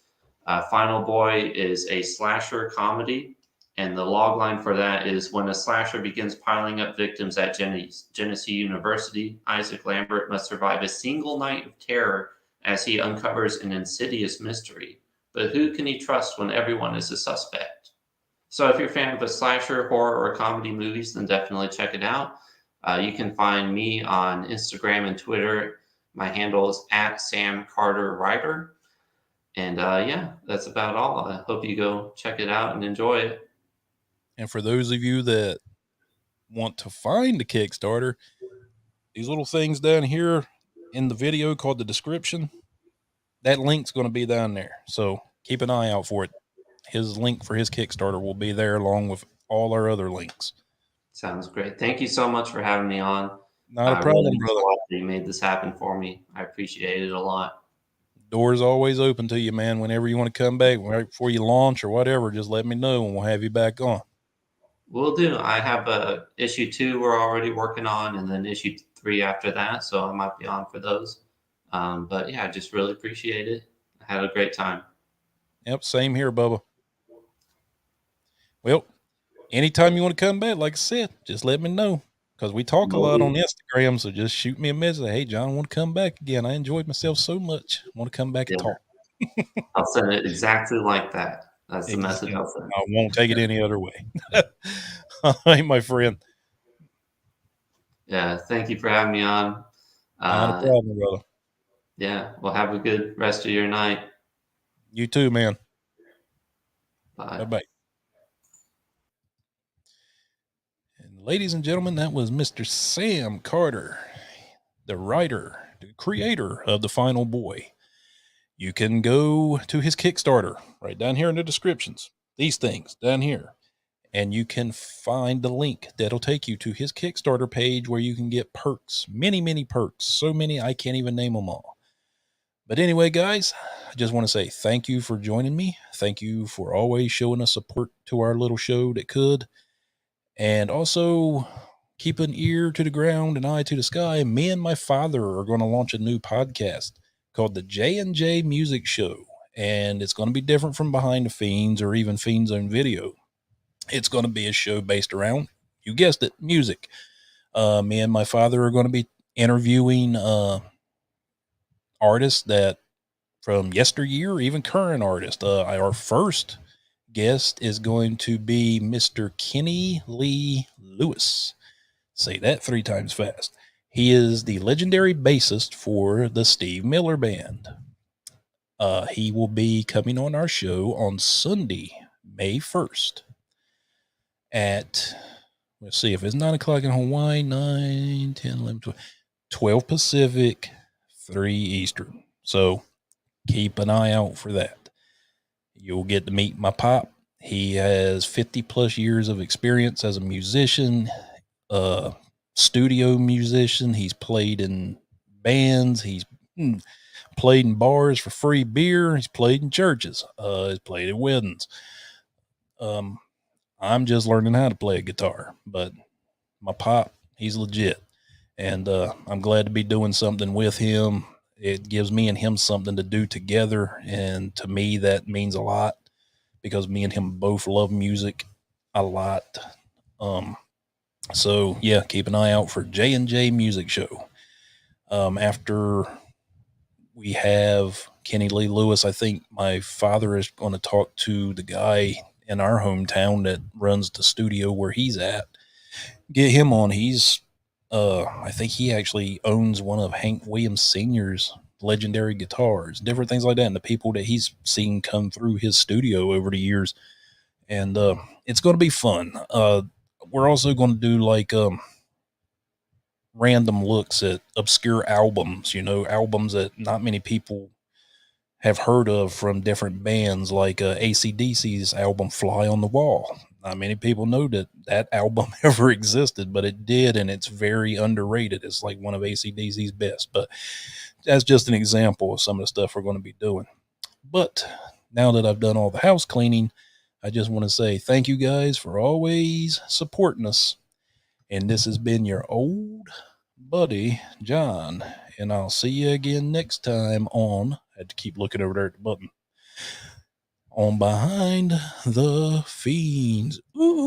Final Boy is a slasher comedy, and the log line for that is when a slasher begins piling up victims at Genesee University, Isaac Lambert must survive a single night of terror as he uncovers an insidious mystery. But who can he trust when everyone is a suspect? So if you're a fan of a slasher, horror, or comedy movies, then definitely check it out. You can find me on Instagram and Twitter. My handle is at Sam Carter Writer. And yeah, that's about all. I hope you go check it out and enjoy it. And for those of you that want to find the Kickstarter, these little things down here in the video called the description, that link's going to be down there. So keep an eye out for it. His link for his Kickstarter will be there along with all our other links. Sounds great. Thank you so much for having me on. Not a problem, really brother. You made this happen for me. I appreciate it a lot. Door's always open to you, man. Whenever you want to come back, right before you launch or whatever, just let me know and we'll have you back on. Will do. I have issue 2 we're already working on, and then issue 3 after that, so I might be on for those. But yeah, I just really appreciate it. I had a great time. Yep, same here, Bubba. Well, anytime you want to come back, like I said, just let me know. Because we talk a lot on Instagram, so just shoot me a message. Hey, John, I want to come back again. I enjoyed myself so much. I want to come back and talk. I'll send it exactly like that. That's the message I'll send. I won't take it any other way. All right, my friend. Yeah, thank you for having me on. Not a problem, brother. Yeah, well, have a good rest of your night. You too, man. Bye. Bye-bye. And ladies and gentlemen, that was Mr. Sam Carter, the writer, the creator of The Final Boy. You can go to his Kickstarter right down here in the descriptions. These things down here. And you can find the link that'll take you to his Kickstarter page where you can get perks. Many, many perks. So many, I can't even name them all. But anyway, guys, I just want to say thank you for joining me. Thank you for always showing us support to our little show that could. And also keep an ear to the ground and eye to the sky. Me and my father are going to launch a new podcast called the J&J Music Show. And it's going to be different from Behind the Fiends or even Fiends Own Video. It's going to be a show based around, you guessed it, music. Me and my father are going to be interviewing artists that from yesteryear, even current artists. Our first guest is going to be Mr. Kenny Lee Lewis. Say that 3 times fast. He is the legendary bassist for the Steve Miller Band. He will be coming on our show on Sunday, May 1st at, let's see, if it's 9 o'clock in Hawaii, 9, 10, 11, 12 Pacific, 3 Eastern. So keep an eye out for that. You'll get to meet my pop. He has 50 plus years of experience as a musician, studio musician. He's played in bands. He's played in bars for free beer. He's played in churches. He's played at weddings. I'm just learning how to play a guitar, but my pop, he's legit. And I'm glad to be doing something with him. It gives me and him something to do together. And to me, that means a lot because me and him both love music a lot. So yeah, keep an eye out for J&J Music Show. After we have Kenny Lee Lewis, I think my father is going to talk to the guy in our hometown that runs the studio where he's at. Get him on. He's, I think he actually owns one of Hank Williams Sr.'s legendary guitars, different things like that, and the people that he's seen come through his studio over the years. And it's going to be fun. We're also going to do like random looks at obscure albums, albums that not many people have heard of from different bands, like AC/DC's album Fly on the Wall. Not many people know that album ever existed, but it did, and it's very underrated. It's like one of AC/DC's best, but that's just an example of some of the stuff we're going to be doing. But now that I've done all the house cleaning, I just want to say thank you guys for always supporting us. And this has been your old buddy, John, and I'll see you again next time on, I had to keep looking over there at the button, on Behind the Fiends. Ooh.